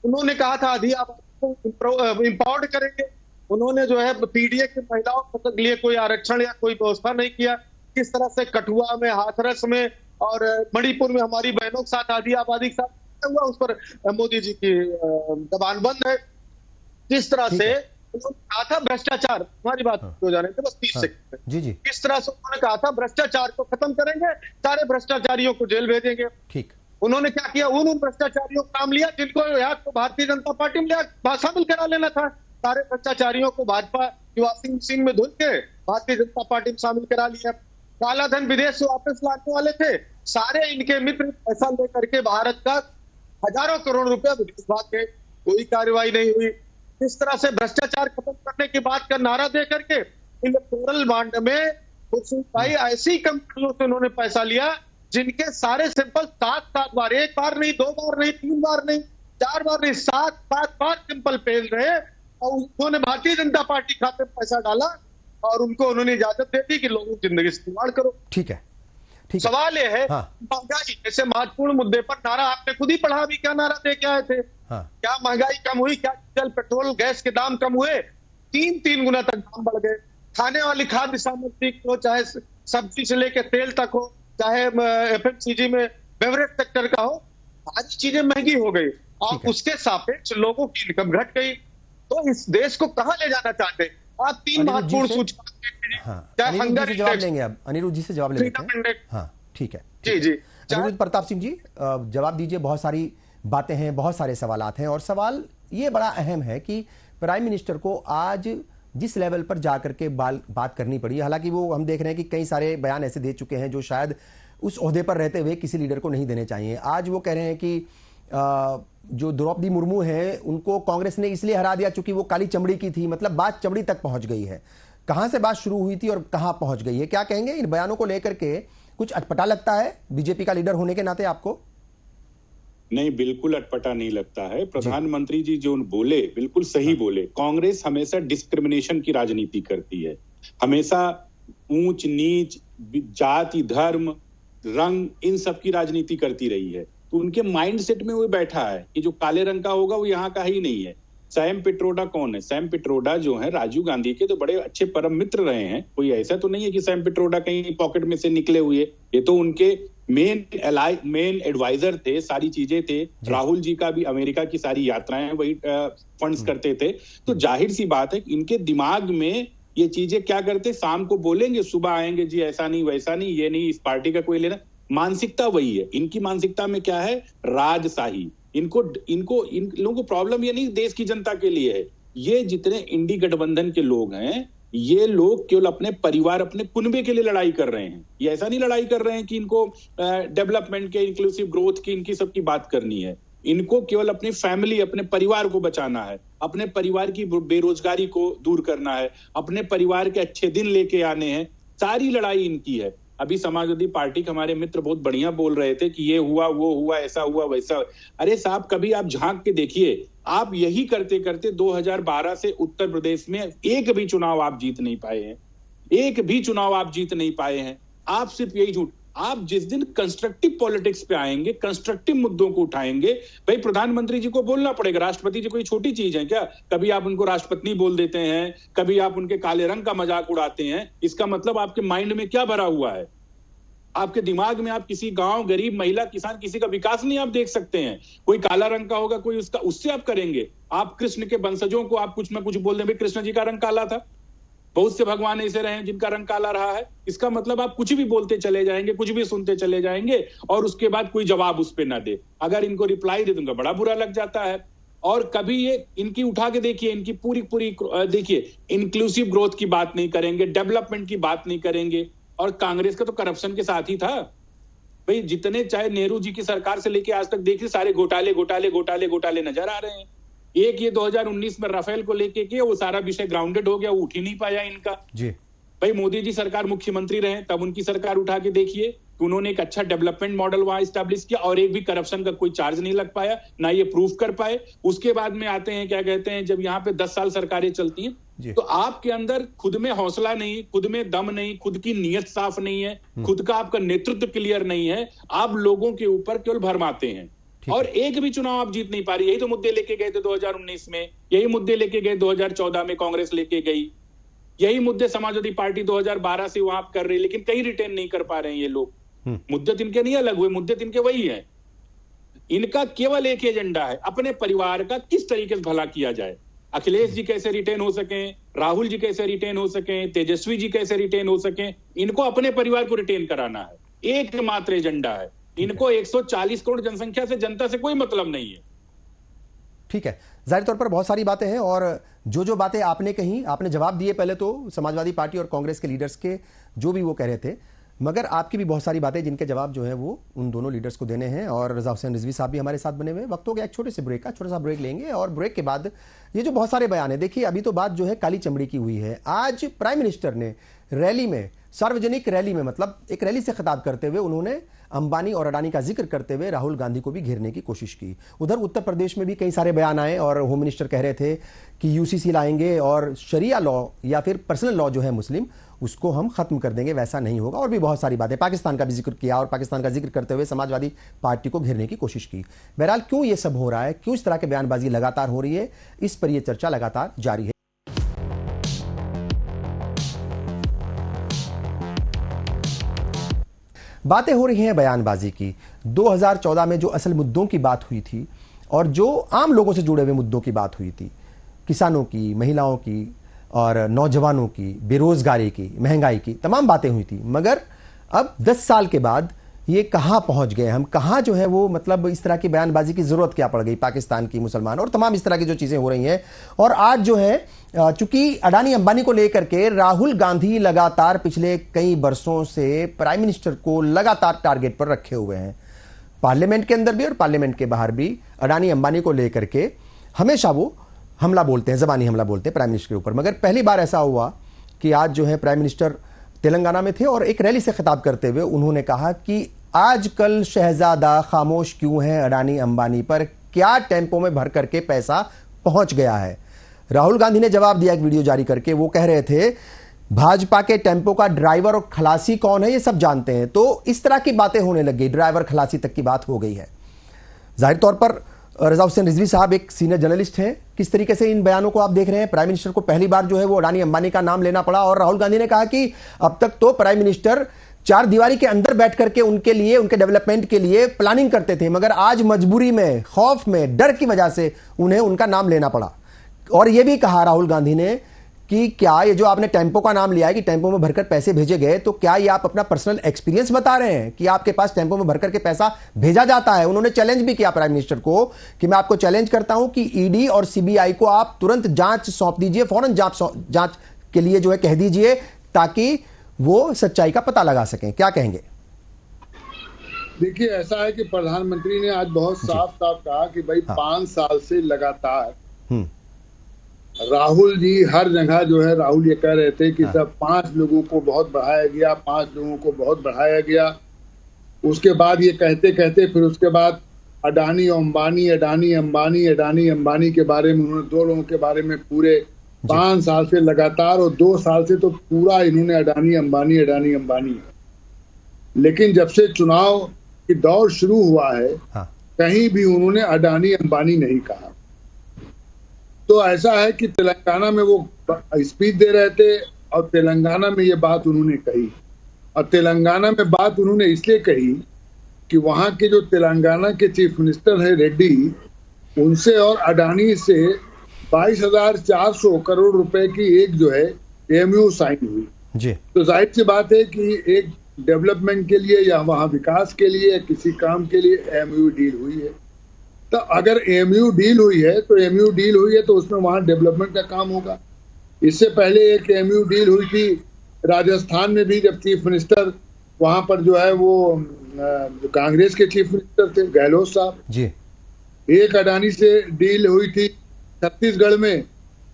उन्होंने कहा था आधी आबादी को इंपावर्ड करेंगे। उन्होंने जो है पीडीए की महिलाओं के लिए कोई आरक्षण या कोई व्यवस्था नहीं किया। किस तरह से कठुआ में, हाथरस में और मणिपुर में हमारी बहनों के साथ, आधी आबादी के साथ हुआ, उस पर मोदी जी की जबान बंद है। जिस तरह से उन्होंने कहा था भ्रष्टाचार, हमारी बात हो जा रहे थे बस 30 सेकंड जी जी, किस तरह से उन्होंने कहा था भ्रष्टाचार को खत्म करेंगे, सारे भ्रष्टाचारियों को जेल भेजेंगे। ठीक, उन्होंने क्या किया, उन भ्रष्टाचारियों को काम लिया जिनको या तो भारतीय जनता पार्टी में शामिल करा लेना था, सारे भ्रष्टाचारियों को भाजपा की वॉशिंग मशीन में धुल के भारतीय जनता पार्टी में शामिल करा लिया। काला धन विदेश से वापस लाने वाले थे, सारे इनके मित्र पैसा लेकर के भारत का हजारों करोड़ रुपया विदेश भाग गए, कोई कार्रवाई नहीं हुई। इस तरह से भ्रष्टाचार खत्म करने की बात का नारा दे करके इलेक्टोरल बॉन्ड में खुर्शीद भाई ऐसी कंपनियों से उन्होंने पैसा लिया जिनके सारे सिंपल 7 बार, 1 बार नहीं, 2 बार नहीं, 3 बार नहीं, 4 बार नहीं, 7 बार सिंपल फेल रहे और उन्होंने भारतीय जनता पार्टी खाते में पैसा डाला और उनको उन्होंने इजाजत दे दी कि लोगों की जिंदगी इस्तेमाल करो। ठीक है, ठीक है। सवाल यह है महंगाई जैसे महत्वपूर्ण मुद्दे पर नारा आपने खुद ही पढ़ा, अभी क्या नारा दे के आए थे? क्या महंगाई कम हुई? क्या डीजल पेट्रोल गैस के दाम कम हुए? 3 गुना तक दाम बढ़ गए। खाने वाली खाद्य सामग्री को, चाहे सब्जी से लेकर तेल तक हो, चाहे एफएमसीजी में बेवरेज सेक्टर का हो, सारी चीजें महंगी हो गई और उसके सापेक्ष लोगों की इनकम घट गई। तो इस देश को कहां ले जाना चाहते हैं आप? 3 महत्वपूर्ण सूचकांक, अनिरुद्ध जी से जवाब लेंगे अब, अनिरुद्ध जी से जवाब ले लेते हैं। हाँ ठीक है, जी जी। अनिरुद्ध प्रताप सिंह जी जवाब दीजिए। बहुत सारी बातें हैं, बहुत सारे सवालात हैं और सवाल ये बड़ा अहम है कि प्राइम मिनिस्टर को आज जिस लेवल पर जाकर के बात करनी पड़ी, हालांकि वो हम देख रहे हैं कि कई सारे बयान ऐसे दे चुके हैं जो शायद उस ओहदे पर रहते हुए किसी लीडर को नहीं देने चाहिए। आज वो कह रहे हैं कि जो द्रौपदी मुर्मू है उनको कांग्रेस ने इसलिए हरा दिया चूंकि वो काली चमड़ी की थी, मतलब बात चमड़ी तक पहुंच गई है। कहां से बात शुरू हुई थी और कहां पहुंच गई है, क्या कहेंगे इन बयानों को लेकर के? कुछ अटपटा लगता है बीजेपी का लीडर होने के नाते आपको? नहीं, बिल्कुल अटपटा नहीं लगता है। प्रधानमंत्री जी जो बोले बिल्कुल सही बोले। कांग्रेस हमेशा डिस्क्रिमिनेशन की राजनीति करती है, हमेशा ऊंच नीच, जाति, धर्म, रंग, इन सब की राजनीति करती रही है। तो उनके माइंड सेट में वो बैठा है कि जो काले रंग का होगा वो यहाँ का ही नहीं है। सैम पिट्रोडा कौन है? सैम पिट्रोडा जो है राजीव गांधी के तो बड़े अच्छे परम मित्र रहे हैं। कोई ऐसा तो नहीं है कि सैम पिट्रोडा कहीं पॉकेट में से निकले हुए, ये तो उनके मेन एडवाइजर थे, सारी चीजें थे। राहुल जी का भी अमेरिका की सारी यात्राएं वही फंड्स करते थे। तो जाहिर सी बात है इनके दिमाग में ये चीजें क्या करते, शाम को बोलेंगे, सुबह आएंगे जी ऐसा नहीं वैसा नहीं, ये नहीं, इस पार्टी का कोई लेना। मानसिकता वही है इनकी। मानसिकता में क्या है? राजशाही। इन लोगों को प्रॉब्लम ये नहीं देश की जनता के लिए है। ये जितने इंडी गठबंधन के लोग हैं, ये लोग केवल अपने परिवार, अपने कुनबे के लिए लड़ाई कर रहे हैं। ये ऐसा नहीं लड़ाई कर रहे हैं कि इनको डेवलपमेंट के, इंक्लूसिव ग्रोथ की, इनकी सबकी बात करनी है। इनको केवल अपनी फैमिली, अपने परिवार को बचाना है, अपने परिवार की बेरोजगारी को दूर करना है, अपने परिवार के अच्छे दिन लेके आने हैं। सारी लड़ाई इनकी है। अभी समाजवादी पार्टी के हमारे मित्र बहुत बढ़िया बोल रहे थे कि ये हुआ, वो हुआ, ऐसा हुआ, वैसा। अरे साहब, कभी आप झांक के देखिए, आप यही करते करते 2012 से उत्तर प्रदेश में एक भी चुनाव आप जीत नहीं पाए हैं। एक भी चुनाव आप जीत नहीं पाए हैं। आप सिर्फ यही झूठ। आप जिस दिन कंस्ट्रक्टिव पॉलिटिक्स पे आएंगे, कंस्ट्रक्टिव मुद्दों को उठाएंगे, भाई प्रधानमंत्री जी को बोलना पड़ेगा। राष्ट्रपति जी कोई छोटी चीज है क्या? कभी आप उनको राष्ट्रपति बोल देते हैं, कभी आप उनके काले रंग का मजाक उड़ाते हैं। इसका मतलब आपके माइंड में क्या भरा हुआ है? आपके दिमाग में आप किसी गांव, गरीब, महिला, किसान, किसी का विकास नहीं आप देख सकते हैं। कोई काला रंग का होगा, कोई उसका, उससे आप करेंगे। आप कृष्ण के वंशजों को आप कुछ ना कुछ बोल दें, कृष्ण जी का रंग काला था, बहुत से भगवान ऐसे रहे हैं जिनका रंग काला रहा है। इसका मतलब आप कुछ भी बोलते चले जाएंगे, कुछ भी सुनते चले जाएंगे और उसके बाद कोई जवाब उस पर ना दे। अगर इनको रिप्लाई दे दूंगा बड़ा बुरा लग जाता है। और कभी ये इनकी उठा के देखिए, इनकी पूरी देखिए, इंक्लूसिव ग्रोथ की बात नहीं करेंगे, डेवलपमेंट की बात नहीं करेंगे। और कांग्रेस का तो करप्शन के साथ ही था भाई। जितने चाहे नेहरू जी की सरकार से लेके आज तक देखिए, सारे घोटाले घोटाले घोटाले घोटाले नजर आ रहे हैं। एक ये 2019 में राफेल को लेके किया, वो सारा विषय ग्राउंडेड हो गया, वो उठ ही नहीं पाया इनका जी। भाई मोदी जी सरकार मुख्यमंत्री रहे, तब उनकी सरकार उठा के देखिए, उन्होंने एक अच्छा डेवलपमेंट मॉडल वहां स्टैब्लिश किया और एक भी करप्शन का कोई चार्ज नहीं लग पाया, ना ये प्रूफ कर पाए। उसके बाद में आते हैं, क्या कहते हैं, जब यहाँ पे 10 साल सरकारें चलती हैं तो आपके अंदर खुद में हौसला नहीं, खुद में दम नहीं, खुद की नीयत साफ नहीं है, खुद का आपका नेतृत्व क्लियर नहीं है। आप लोगों के ऊपर केवल भरमाते हैं और एक भी चुनाव आप जीत नहीं पा रही। यही तो मुद्दे लेके गए थे 2019 में, यही मुद्दे लेके गए 2014 में कांग्रेस लेके गई, यही मुद्दे समाजवादी पार्टी 2012 से वहां कर रही, लेकिन कहीं रिटेन नहीं कर पा रहे हैं ये लोग। मुद्दे इनके नहीं अलग हुए, मुद्दे इनके वही है। इनका केवल एक एजेंडा है, अपने परिवार का किस तरीके से भला किया जाए। अखिलेश जी कैसे रिटेन हो सके, राहुल जी कैसे रिटेन हो सके, तेजस्वी जी कैसे रिटेन हो सके, इनको अपने परिवार को रिटेन कराना है, एकमात्र एजेंडा है। इनको 140 करोड़ जनसंख्या से, जनता से कोई मतलब नहीं है। ठीक है, जाहिर तौर पर बहुत सारी बातें हैं और जो बातें आपने कही, आपने जवाब दिए पहले तो समाजवादी पार्टी और कांग्रेस के लीडर्स के, जो भी वो कह रहे थे, मगर आपकी भी बहुत सारी बातें जिनके जवाब जो है वो उन दोनों लीडर्स को देने हैं। और रजा हुसैन रिजवी साहब भी हमारे साथ बने हुए हैं। वक्त हो गया एक छोटे से ब्रेक का, छोटा सा ब्रेक लेंगे और ब्रेक के बाद ये जो बहुत सारे बयान है, देखिए अभी तो बात जो है काली चमड़ी की हुई है। आज प्राइम मिनिस्टर ने रैली में, सार्वजनिक रैली में, मतलब एक रैली से खिताब करते हुए उन्होंने अंबानी और अडानी का जिक्र करते हुए राहुल गांधी को भी घेरने की कोशिश की। उधर उत्तर प्रदेश में भी कई सारे बयान आए और होम मिनिस्टर कह रहे थे कि यूसीसी लाएंगे और शरिया लॉ या फिर पर्सनल लॉ जो है मुस्लिम, उसको हम खत्म कर देंगे, वैसा नहीं होगा। और भी बहुत सारी बातें, पाकिस्तान का भी जिक्र किया और पाकिस्तान का जिक्र करते हुए समाजवादी पार्टी को घेरने की कोशिश की। बहरहाल क्यों ये सब हो रहा है, क्यों इस तरह की बयानबाजी लगातार हो रही है, इस पर यह चर्चा लगातार जारी है। बातें हो रही हैं बयानबाजी की। 2014 में जो असल मुद्दों की बात हुई थी और जो आम लोगों से जुड़े हुए मुद्दों की बात हुई थी, किसानों की, महिलाओं की और नौजवानों की, बेरोजगारी की, महंगाई की, तमाम बातें हुई थी। मगर अब 10 साल के बाद ये कहां पहुंच गए हम, कहां जो है वो, मतलब इस तरह की बयानबाजी की जरूरत क्या पड़ गई पाकिस्तान की, मुसलमान और तमाम इस तरह की जो चीजें हो रही हैं। और आज जो है, चूंकि अडानी अंबानी को लेकर के राहुल गांधी लगातार पिछले कई बरसों से प्राइम मिनिस्टर को लगातार टारगेट पर रखे हुए हैं, पार्लियामेंट के अंदर भी और पार्लियामेंट के बाहर भी अडानी अंबानी को लेकर के हमेशा वो हमला बोलते हैं, जबानी हमला बोलते हैं प्राइम मिनिस्टर के ऊपर। मगर पहली बार ऐसा हुआ कि आज जो है प्राइम मिनिस्टर तेलंगाना में थे और एक रैली से खिताब करते हुए उन्होंने कहा कि आजकल शहजादा खामोश क्यों है अडानी अंबानी पर, क्या टेम्पो में भर करके पैसा पहुंच गया है। राहुल गांधी ने जवाब दिया एक वीडियो जारी करके, वो कह रहे थे भाजपा के टेम्पो का ड्राइवर और खलासी कौन है ये सब जानते हैं। तो इस तरह की बातें होने लग गई, ड्राइवर खलासी तक की बात हो गई है। जाहिर तौर पर रजा हुसैन रिजवी साहब एक सीनियर जर्नलिस्ट हैं, किस तरीके से इन बयानों को आप देख रहे हैं। प्राइम मिनिस्टर को पहली बार जो है वो अडानी अंबानी का नाम लेना पड़ा और राहुल गांधी ने कहा कि अब तक तो प्राइम मिनिस्टर चार दीवारी के अंदर बैठ करके उनके लिए, उनके डेवलपमेंट के लिए प्लानिंग करते थे, मगर आज मजबूरी में, खौफ में, डर की वजह से उन्हें उनका नाम लेना पड़ा। और यह भी कहा राहुल गांधी ने कि क्या ये जो आपने टेम्पो का नाम लिया है कि टेम्पो में भरकर पैसे भेजे गए, तो क्या ये आप अपना पर्सनल एक्सपीरियंस बता रहे हैं कि आपके पास टेम्पो में भरकर के पैसा भेजा जाता है। उन्होंने चैलेंज भी किया प्राइम मिनिस्टर को कि मैं आपको चैलेंज करता हूं कि ईडी और सीबीआई को आप तुरंत जांच सौंप दीजिए, फौरन जांच के लिए जो है कह दीजिए, ताकि वो सच्चाई का पता लगा सकें। क्या कहेंगे? देखिए, ऐसा है कि प्रधानमंत्री ने आज बहुत साफ साफ कहा कि भाई 5 साल से लगातार राहुल जी हर जगह जो है, राहुल ये कह रहे थे कि सब 5 लोगों को बहुत बढ़ाया गया, 5 लोगों को बहुत बढ़ाया गया। उसके बाद ये कहते कहते फिर उसके बाद अडानी अंबानी, अडानी अंबानी, अडानी अंबानी के बारे में उन्होंने 2 लोगों के बारे में पूरे 5 साल से लगातार, और 2 साल से तो पूरा इन्होंने अडानी अंबानी, अडानी अंबानी। लेकिन जब से चुनाव की दौर शुरू हुआ है, कहीं भी उन्होंने अडानी अंबानी नहीं कहा। तो ऐसा है कि तेलंगाना में वो स्पीच दे रहे थे और तेलंगाना में ये बात उन्होंने कही, और तेलंगाना में बात उन्होंने इसलिए कही कि वहां के जो तेलंगाना के चीफ मिनिस्टर है रेड्डी, उनसे और अडानी से 22,400 करोड़ रुपए की एक जो है एमयू साइन हुई जी। तो जाहिर सी बात है कि एक डेवलपमेंट के लिए या वहां विकास के लिए या किसी काम के लिए एमयू डील हुई है। तो अगर एमयू डील हुई है तो एमयू डील हुई है तो उसमें वहां डेवलपमेंट का काम होगा। इससे पहले एक एमयू डील हुई थी राजस्थान में भी, जब चीफ मिनिस्टर वहां पर जो है वो कांग्रेस के चीफ मिनिस्टर थे गहलोत साहब जी। एक अडानी से डील हुई थी छत्तीसगढ़ में,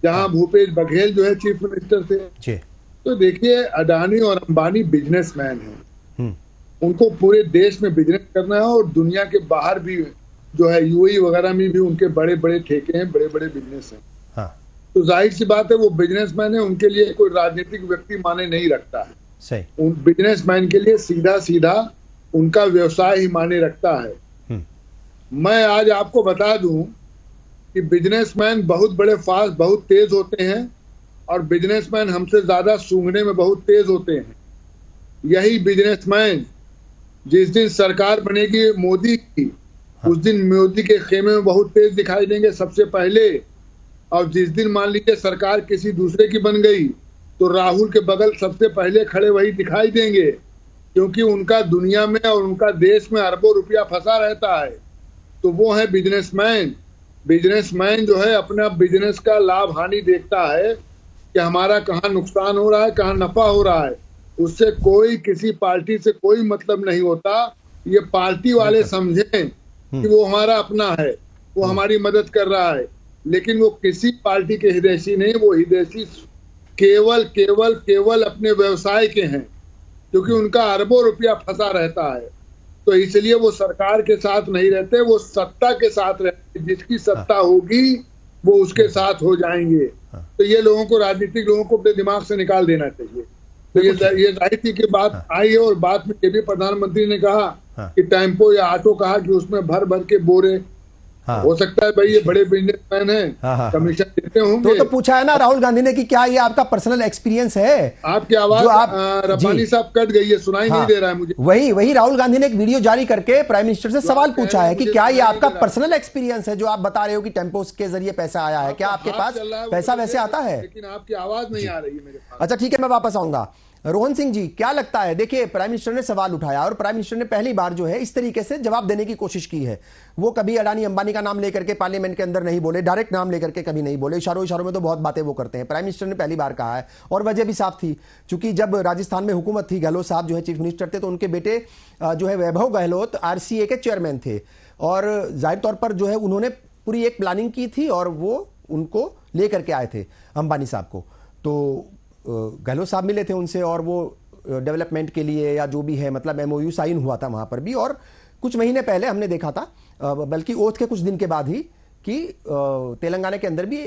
जहां भूपेश बघेल जो है चीफ मिनिस्टर थे जी। तो देखिए, अडानी और अंबानी बिजनेसमैन हैं, उनको पूरे देश में बिजनेस करना है और दुनिया के बाहर भी जो है यूएई वगैरह में भी उनके बड़े बड़े ठेके हैं, बड़े बड़े बिजनेस हैं। हाँ। तो जाहिर सी बात है वो बिजनेसमैन है, उनके लिए कोई राजनीतिक व्यक्ति माने नहीं रखता है। सही। उन बिजनेसमैन के लिए सीधा सीधा उनका व्यवसाय ही माने रखता है। मैं आज आपको बता दूं कि बिजनेसमैन बहुत बड़े फास्ट, बहुत तेज होते हैं और बिजनेसमैन हमसे ज्यादा सूंघने में बहुत तेज होते हैं। यही बिजनेसमैन जिस दिन सरकार बनेगी मोदी की, उस दिन मोदी के खेमे में बहुत तेज दिखाई देंगे सबसे पहले, और जिस दिन मान लीजिए सरकार किसी दूसरे की बन गई तो राहुल के बगल सबसे पहले खड़े वही दिखाई देंगे, क्योंकि उनका दुनिया में और उनका देश में अरबों रुपया फंसा रहता है। तो वो है बिजनेसमैन। बिजनेसमैन जो है अपना बिजनेस का लाभ हानि देखता है कि हमारा कहाँ नुकसान हो रहा है, कहाँ नफा हो रहा है। उससे कोई किसी पार्टी से कोई मतलब नहीं होता। ये पार्टी वाले समझें कि वो हमारा अपना है, वो हमारी मदद कर रहा है, लेकिन वो किसी पार्टी के हितैषी नहीं। वो हितैषी केवल केवल केवल अपने व्यवसाय के हैं, क्योंकि उनका अरबों रुपया फंसा रहता है। तो इसलिए वो सरकार के साथ नहीं रहते, वो सत्ता के साथ रहते। जिसकी सत्ता होगी वो उसके साथ हो जाएंगे। तो ये लोगों को, राजनीतिक लोगों को अपने दिमाग से निकाल देना चाहिए। तो ये जाहिर थी कि बात आई है। और बात में ये भी प्रधानमंत्री ने कहा कि टेम्पो या ऑटो कहा कि उसमें भर भर के बोरे। हो सकता है भाई ये बड़े बिजनेसमैन हैं, कमीशन देते होंगे। तो पूछा है ना राहुल गांधी ने कि क्या ये आपका पर्सनल एक्सपीरियंस है? आपकी आवाज रब्बानी साहब कट गई है, सुनाई नहीं दे रहा है मुझे। वही राहुल गांधी ने एक वीडियो जारी करके प्राइम मिनिस्टर से सवाल पूछा है कि क्या ये आपका पर्सनल एक्सपीरियंस है जो आप बता रहे हो कि टेम्पो के जरिए पैसा आया है? क्या आपके पास पैसा वैसे आता है? लेकिन आपकी आवाज नहीं आ रही है मेरे पास। अच्छा ठीक है, मैं वापस आऊंगा। रोहन सिंह जी, क्या लगता है? देखिए, प्राइम मिनिस्टर ने सवाल उठाया और प्राइम मिनिस्टर ने पहली बार जो है इस तरीके से जवाब देने की कोशिश की है। वो कभी अडानी अंबानी का नाम लेकर के पार्लियामेंट के अंदर नहीं बोले, डायरेक्ट नाम लेकर के कभी नहीं बोले। इशारों में तो बहुत बातें वो करते हैं। प्राइम मिनिस्टर ने पहली बार कहा है और वजह भी साफ थी, क्योंकि जब राजस्थान में हुकूमत थी, गहलोत साहब जो है चीफ मिनिस्टर थे, तो उनके बेटे जो है वैभव गहलोत RCA के चेयरमैन थे और जाहिर तौर पर जो है उन्होंने पूरी एक प्लानिंग की थी और वो उनको लेकर के आए थे अंबानी साहब को। तो गहलोत साहब मिले थे उनसे और वो डेवलपमेंट के लिए या जो भी है, मतलब MOU साइन हुआ था वहां पर भी। और कुछ महीने पहले हमने देखा था, बल्कि ओथ के कुछ दिन के बाद ही, कि तेलंगाना के अंदर भी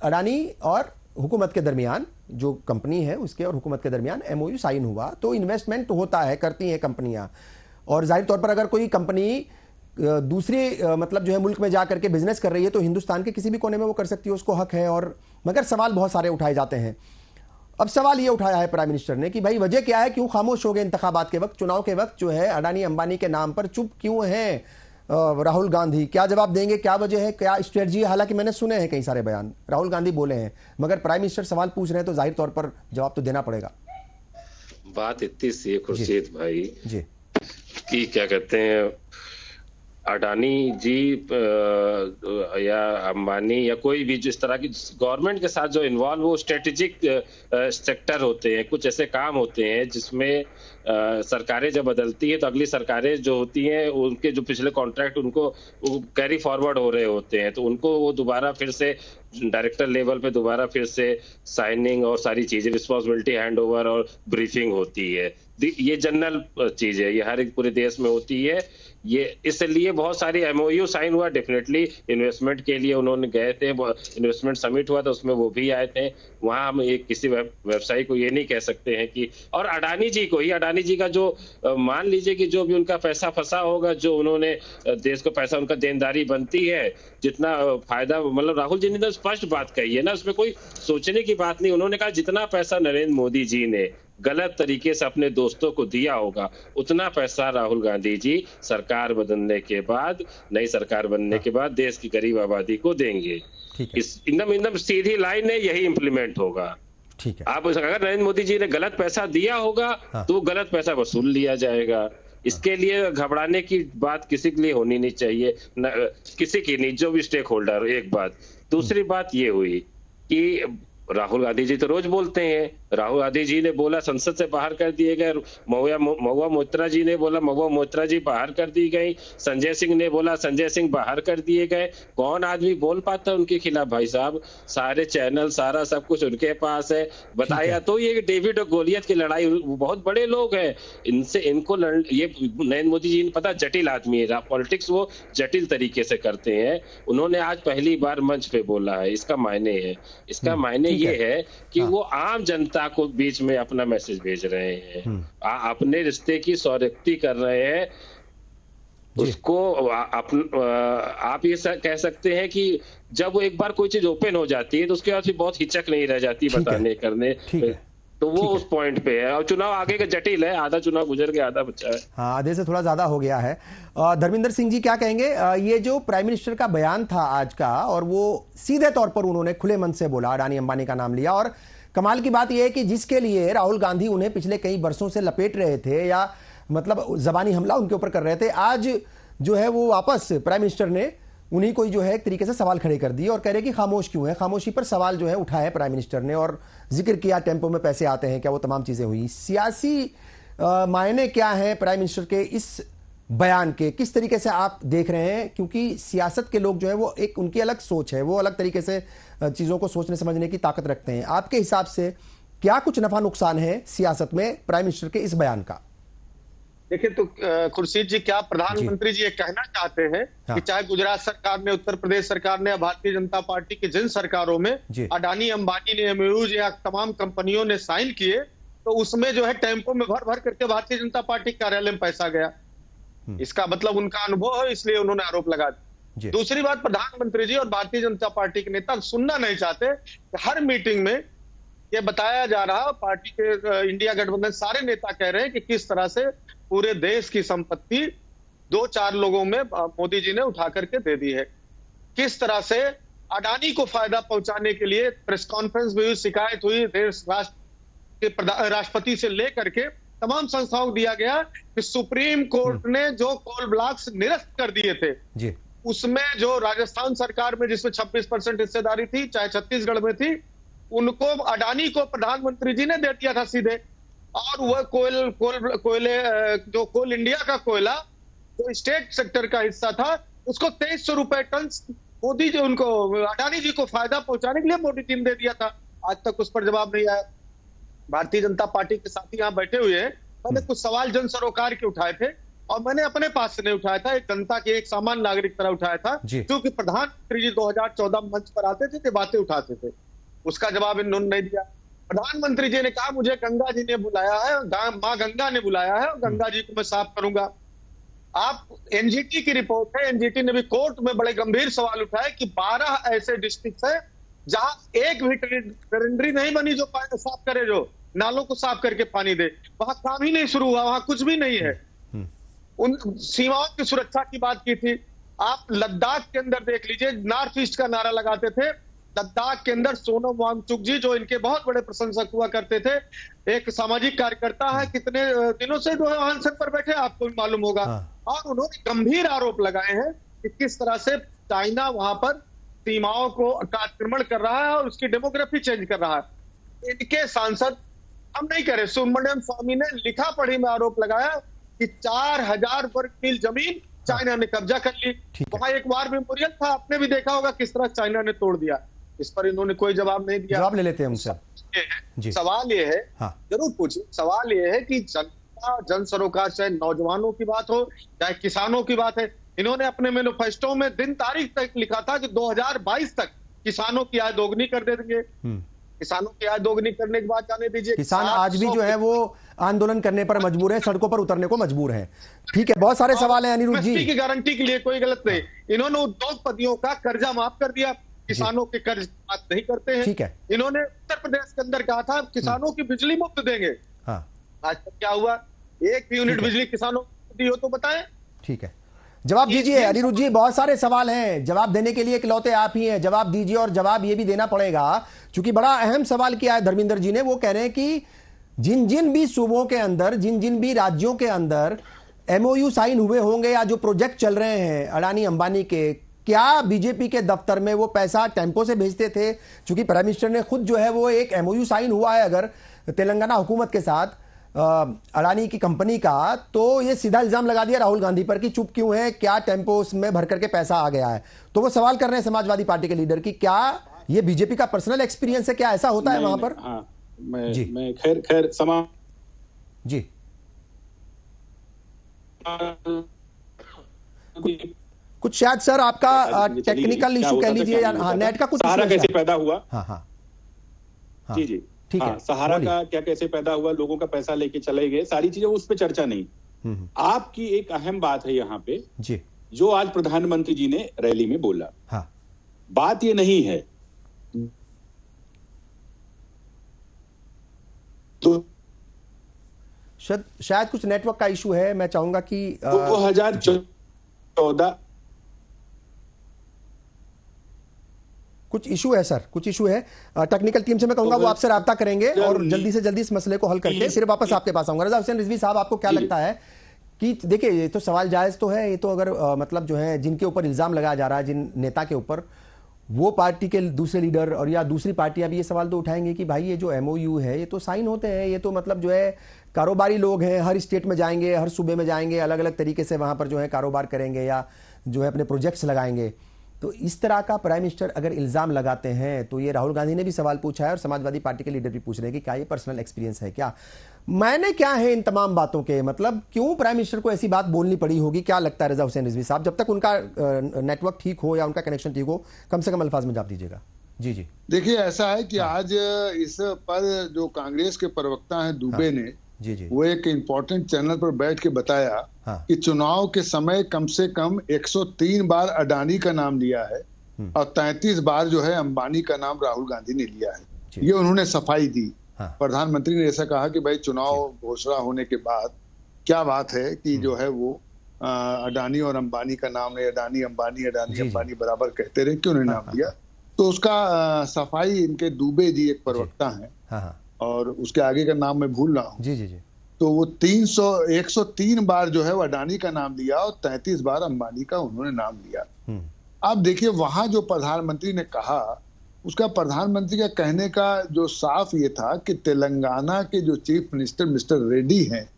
अडानी और हुकूमत के दरमियान, जो कंपनी है उसके और हुकूमत के दरमियान MOU साइन हुआ। तो इन्वेस्टमेंट होता है, करती हैं कंपनियां। और जाहिर तौर पर अगर कोई कंपनी दूसरे मतलब जो है मुल्क में जा करके बिजनेस कर रही है तो हिंदुस्तान के किसी भी कोने में वो कर सकती है, उसको हक है। और मगर सवाल बहुत सारे उठाए जाते हैं। अब सवाल ये उठाया है प्राइम मिनिस्टर ने कि भाई वजह क्या है, क्यों खामोश हो गए इंतखाबात के वक्त, चुनाव के वक्त जो है अडानी अंबानी के नाम पर चुप क्यों हैं राहुल गांधी? क्या जवाब देंगे, क्या वजह है, क्या स्ट्रेटजी है? हालांकि मैंने सुने हैं कई सारे बयान, राहुल गांधी बोले हैं, मगर प्राइम मिनिस्टर सवाल पूछ रहे हैं तो जाहिर तौर पर जवाब तो देना पड़ेगा। बात इतनी सी है खुर्शीद भाई जी कि क्या कहते हैं, अडानी जी या अंबानी या कोई भी जिस तरह की गवर्नमेंट के साथ जो इन्वॉल्व, वो स्ट्रेटेजिक सेक्टर होते हैं, कुछ ऐसे काम होते हैं जिसमें सरकारें जब बदलती है तो अगली सरकारें जो होती हैं उनके जो पिछले कॉन्ट्रैक्ट उनको कैरी फॉरवर्ड हो रहे होते हैं, तो उनको वो दोबारा फिर से डायरेक्टर लेवल पे दोबारा फिर से साइनिंग और सारी चीजें, रिस्पॉन्सिबिलिटी हैंड ओवर और ब्रीफिंग होती है। ये जनरल चीज है, ये हर एक पूरे देश में होती है। ये इसलिए बहुत सारी MOU साइन हुआ, डेफिनेटली इन्वेस्टमेंट के लिए उन्होंने गए थे, इन्वेस्टमेंट समिट हुआ था उसमें वो भी आए थे। वहां हम एक किसी व्यवसायी को ये नहीं कह सकते हैं कि, और अडानी जी को ही, अडानी जी का जो मान लीजिए कि जो भी उनका पैसा फंसा होगा, जो उन्होंने देश को पैसा, उनका देनदारी बनती है, जितना फायदा, मतलब राहुल जी ने तो स्पष्ट बात कही है ना, उसमें कोई सोचने की बात नहीं। उन्होंने कहा जितना पैसा नरेंद्र मोदी जी ने गलत तरीके से अपने दोस्तों को दिया होगा, उतना पैसा राहुल गांधी जी सरकार बदलने के बाद, नई सरकार बनने के बाद देश की गरीब आबादी को देंगे। इस एकदम सीधी लाइन है, यही इंप्लीमेंट होगा। ठीक है। आप अगर नरेंद्र मोदी जी ने गलत पैसा दिया होगा तो गलत पैसा वसूल लिया जाएगा। इसके लिए घबराने की बात किसी के लिए होनी नहीं चाहिए, किसी की नहीं, जो भी स्टेक होल्डर। एक बात। दूसरी बात ये हुई कि राहुल गांधी जी तो रोज बोलते हैं, राहुल गांधी जी ने बोला संसद से बाहर कर दिए गए, महुआ मोइत्रा जी ने बोला महुआ मोइत्रा जी बाहर कर दी गई, संजय सिंह ने बोला संजय सिंह बाहर कर दिए गए। कौन आदमी बोल पाता है उनके खिलाफ भाई साहब? सारे चैनल, सारा सब कुछ उनके पास है। बताया तो ये डेविड और गोलियत की लड़ाई, बहुत बड़े लोग हैं, इनसे इनको ये नरेंद्र मोदी जी ने पता जटिल आदमी है, पॉलिटिक्स वो जटिल तरीके से करते हैं। उन्होंने आज पहली बार मंच पे बोला है, इसका मायने है, इसका मायने ये है कि वो आम जनता को बीच में अपना मैसेज भेज रहे हैं, अपने रिश्ते की सौरक्ति कर रहे हैं। उसको आप ये कह सकते हैं कि जब वो एक बार कोई चीज ओपन हो जाती है तो उसके बाद फिर बहुत हिचक नहीं रह जाती बताने करने। तो वो उस पॉइंट पे है। और चुनाव आगे का जटिल है, आधा चुनाव गुजर गया, आधा बचा है। हाँ, आधे से थोड़ा ज्यादा हो गया है। धर्मेंद्र सिंह जी क्या कहेंगे? ये जो प्राइम मिनिस्टर का बयान था आज का, और वो सीधे तौर पर उन्होंने खुले मन से बोला, अडानी अंबानी का नाम लिया, और कमाल की बात यह है कि जिसके लिए राहुल गांधी उन्हें पिछले कई वर्षों से लपेट रहे थे या मतलब जबानी हमला उनके ऊपर कर रहे थे, आज जो है वो वापस प्राइम मिनिस्टर ने उन्हीं को जो है एक तरीके से सवाल खड़े कर दिए और कह रहे कि खामोश क्यों है। खामोशी पर सवाल जो है उठाया प्राइम मिनिस्टर ने और जिक्र किया टेम्पो में पैसे आते हैं क्या, वो तमाम चीजें हुई। सियासी मायने क्या है प्राइम मिनिस्टर के इस बयान के, किस तरीके से आप देख रहे हैं? क्योंकि सियासत के लोग जो है वो एक उनकी अलग सोच है, वो अलग तरीके से चीजों को सोचने समझने की ताकत रखते हैं। आपके हिसाब से क्या कुछ नफा नुकसान है सियासत में प्राइम मिनिस्टर के इस बयान का? देखिए, तो खुर्शीद जी, क्या प्रधानमंत्री जी ये कहना चाहते हैं कि चाहे गुजरात सरकार ने, उत्तर प्रदेश सरकार ने, भारतीय जनता पार्टी की जिन सरकारों में अडानी अंबानी ने एमओयूज या तमाम कंपनियों ने साइन किए, तो उसमें जो है टेम्पो में भर भर करके भारतीय जनता पार्टी कार्यालय में पैसा गया? इसका मतलब उनका अनुभव है, इसलिए उन्होंने आरोप लगा दिया। दूसरी बात, प्रधानमंत्री जी और भारतीय जनता पार्टी के नेता सुनना नहीं चाहते। हर मीटिंग में ये बताया जा रहा, पार्टी के इंडिया गठबंधन सारे नेता कह रहे हैं कि किस तरह से पूरे देश की संपत्ति 2-4 लोगों में मोदी जी ने उठा करके दे दी है। किस तरह से अडानी को फायदा पहुंचाने के लिए प्रेस कॉन्फ्रेंस में हुई, शिकायत हुई देश राष्ट्र के राष्ट्रपति से लेकर के तमाम संस्थाओं को दिया गया कि सुप्रीम कोर्ट ने जो कोल ब्लॉक्स निरस्त कर दिए थे जी, उसमें जो राजस्थान सरकार में जिसमें 26% हिस्सेदारी थी, चाहे छत्तीसगढ़ में थी, उनको अडानी को प्रधानमंत्री जी ने दे दिया था सीधे। और वह कोयले जो कोल इंडिया का कोयला जो स्टेट सेक्टर का हिस्सा था, उसको 2300 रुपए टन मोदी जी उनको अडानी जी को फायदा पहुंचाने के लिए मोदी जी ने दे दिया था। आज तक उस पर जवाब नहीं आया। भारतीय जनता पार्टी के साथी यहाँ बैठे हुए हैं, मैंने कुछ सवाल जन सरोकार के उठाए थे और मैंने अपने पास से नहीं उठाया था, एक जनता के एक सामान्य नागरिक तरह उठाया था, क्योंकि प्रधानमंत्री जी 2014 मंच पर आते थे, बातें उठाते थे। उसका जवाब इन्होंने नहीं दिया। प्रधानमंत्री जी ने कहा मुझे गंगा जी ने बुलाया है, मां गंगा ने बुलाया है और गंगा जी को मैं साफ करूंगा। आप एनजीटी की रिपोर्ट है, एनजीटी ने भी कोर्ट में बड़े गंभीर सवाल उठाए कि 12 ऐसे डिस्ट्रिक्ट है जहां एक भी टेंडरी नहीं बनी जो पानी साफ करे, जो नालों को साफ करके पानी दे, वहां काम ही नहीं शुरू हुआ, वहां कुछ भी नहीं है। उन सीमाओं की सुरक्षा की बात की थी। आप लद्दाख के अंदर देख लीजिए, नॉर्थ ईस्ट का नारा लगाते थे। लद्दाख के अंदर सोनम वांगचुक जी जो इनके बहुत बड़े प्रशंसक हुआ करते थे, एक सामाजिक कार्यकर्ता है, कितने दिनों से जो है आंसर पर बैठे, आपको भी मालूम होगा। और उन्होंने गंभीर आरोप लगाए हैं कि किस तरह से चाइना वहां पर सीमाओं को आक्रमण कर रहा है और उसकी डेमोग्राफी चेंज कर रहा है। इनके सांसद, हम नहीं कह रहे, सुब्रमण्यम स्वामी ने लिखा पढ़ी में आरोप लगाया कि 4000 वर्ग मील जमीन चाइना ने कब्जा कर ली। वहां एक वार मेमोरियल था, आपने भी देखा होगा किस तरह चाइना ने तोड़ दिया। इस पर इन्होंने कोई जवाब नहीं दिया। जवाब ले लेते हैं उनसे। सवाल ये है, जरूर पूछिए, सवाल ये है कि जनता जन सरोकार, चाहे नौजवानों की बात हो चाहे किसानों की बात है, इन्होंने अपने मैनिफेस्टो में दिन तारीख तक लिखा था कि 2022 तक किसानों की आय दोगुनी कर देंगे। किसानों की आय दोगुनी करने के बाद जाने दीजिए, किसान आज भी जो है वो आंदोलन करने पर मजबूर है, सड़कों पर उतरने को मजबूर है। ठीक है, बहुत सारे सवाल हैं अनिरुद्ध जी। की गारंटी के लिए कोई गलत नहीं, इन्होंने उद्योगपतियों का कर्जा माफ कर दिया, किसानों के कर्ज बात नहीं करते हैं। ठीक है, इन्होंने उत्तर प्रदेश के अंदर कहा था किसानों की बिजली मुफ्त देंगे। आज तक क्या हुआ? एक भी यूनिट बिजली किसानों को दी हो तो बताएं। ठीक है, जवाब दीजिए अनिरुद्ध जी। बहुत सारे सवाल हैं, जवाब देने के लिए इकलौते आप ही हैं। जवाब दीजिए, और जवाब ये भी देना पड़ेगा क्योंकि बड़ा अहम सवाल किया है धर्मेंद्र जी ने। वो कह रहे हैं कि जिन जिन भी सूबों के अंदर, जिन जिन भी राज्यों के अंदर एमओयू साइन हुए होंगे या जो प्रोजेक्ट चल रहे हैं अडानी अंबानी के, क्या बीजेपी के दफ्तर में वो पैसा टेम्पो से भेजते थे? क्योंकि प्राइम मिनिस्टर ने खुद जो है वो एक एमओयू साइन हुआ है अगर तेलंगाना हुकूमत के साथ अडानी की कंपनी का, तो ये सीधा इल्जाम लगा दिया राहुल गांधी पर कि चुप क्यों है, क्या टेम्पो में भर करके पैसा आ गया है। तो वो सवाल कर रहे हैं समाजवादी पार्टी के लीडर की, क्या ये बीजेपी का पर्सनल एक्सपीरियंस है, क्या ऐसा होता है वहां पर? मैं खैर जी कुछ शायद सर आपका टेक्निकल इशू कह लीजिए या नेट का कुछ। सहारा कैसे पैदा हुआ? हाँ, जी ठीक है। सहारा का क्या कैसे पैदा हुआ, लोगों का पैसा लेके चले गए, सारी चीजें, उस पर चर्चा नहीं। आपकी एक अहम बात है यहाँ पे जी, जो आज प्रधानमंत्री जी ने रैली में बोला। बात ये नहीं है शायद कुछ नेटवर्क का इशू है, मैं चाहूंगा कि 2014 कुछ इशू है सर, कुछ इशू है। टेक्निकल टीम से मैं कहूंगा वो आपसे राब्ता करेंगे और जल्दी से जल्दी इस मसले को हल करके फिर वापस आपके पास आऊंगा। रजा हुसैन रिजवी साहब, आपको क्या लगता है कि देखिए ये तो सवाल जायज तो है, ये तो अगर मतलब जो है जिनके ऊपर इल्जाम लगाया जा रहा है, जिन नेता के ऊपर, वो पार्टी के दूसरे लीडर और या दूसरी पार्टियां भी ये सवाल तो उठाएंगे कि भाई ये जो MOU है ये तो साइन होते हैं, ये तो मतलब जो है कारोबारी लोग हैं, हर स्टेट में जाएंगे, हर सूबे में जाएंगे, अलग अलग तरीके से वहां पर जो है कारोबार करेंगे या जो है अपने प्रोजेक्ट्स लगाएंगे। तो इस तरह का प्राइम मिनिस्टर अगर इल्जाम लगाते हैं तो ये राहुल गांधी ने भी सवाल पूछा है और समाजवादी पार्टी के लीडर भी पूछ रहे हैं कि क्या ये पर्सनल एक्सपीरियंस है, क्या मैंने क्या है इन तमाम बातों के, मतलब क्यों प्राइम मिनिस्टर को ऐसी बात बोलनी पड़ी होगी? क्या लगता है रजा हुसैन रिजवी साहब? जब तक उनका नेटवर्क ठीक हो या उनका कनेक्शन ठीक हो, कम से कम अल्फाज में जवाब दीजिएगा। जी जी देखिए, ऐसा है कि आज इस पर जो कांग्रेस के प्रवक्ता हैं दुबे ने, जी वो एक इम्पोर्टेंट चैनल पर बैठ के बताया कि चुनाव के समय कम से कम 103 बार अडानी का नाम लिया है और 33 बार जो है अंबानी का नाम राहुल गांधी ने लिया है। ये उन्होंने सफाई दी। प्रधानमंत्री ने ऐसा कहा कि भाई चुनाव घोषणा होने के बाद क्या बात है कि जो है वो अडानी और अंबानी का नाम है, अडानी अंबानी बराबर कहते रहे, क्यों नहीं नाम लिया? तो उसका सफाई इनके दुबे जी एक प्रवक्ता हैं और उसके आगे का नाम मैं भूल रहा हूँ। जी। तो वो 103 बार जो है वो अडानी का नाम लिया और 33 बार अंबानी का उन्होंने नाम लिया। अब देखिए, वहां जो प्रधानमंत्री ने कहा, उसका प्रधानमंत्री का कहने का जो साफ ये था कि तेलंगाना के जो चीफ मिनिस्टर मिस्टर रेड्डी हैं,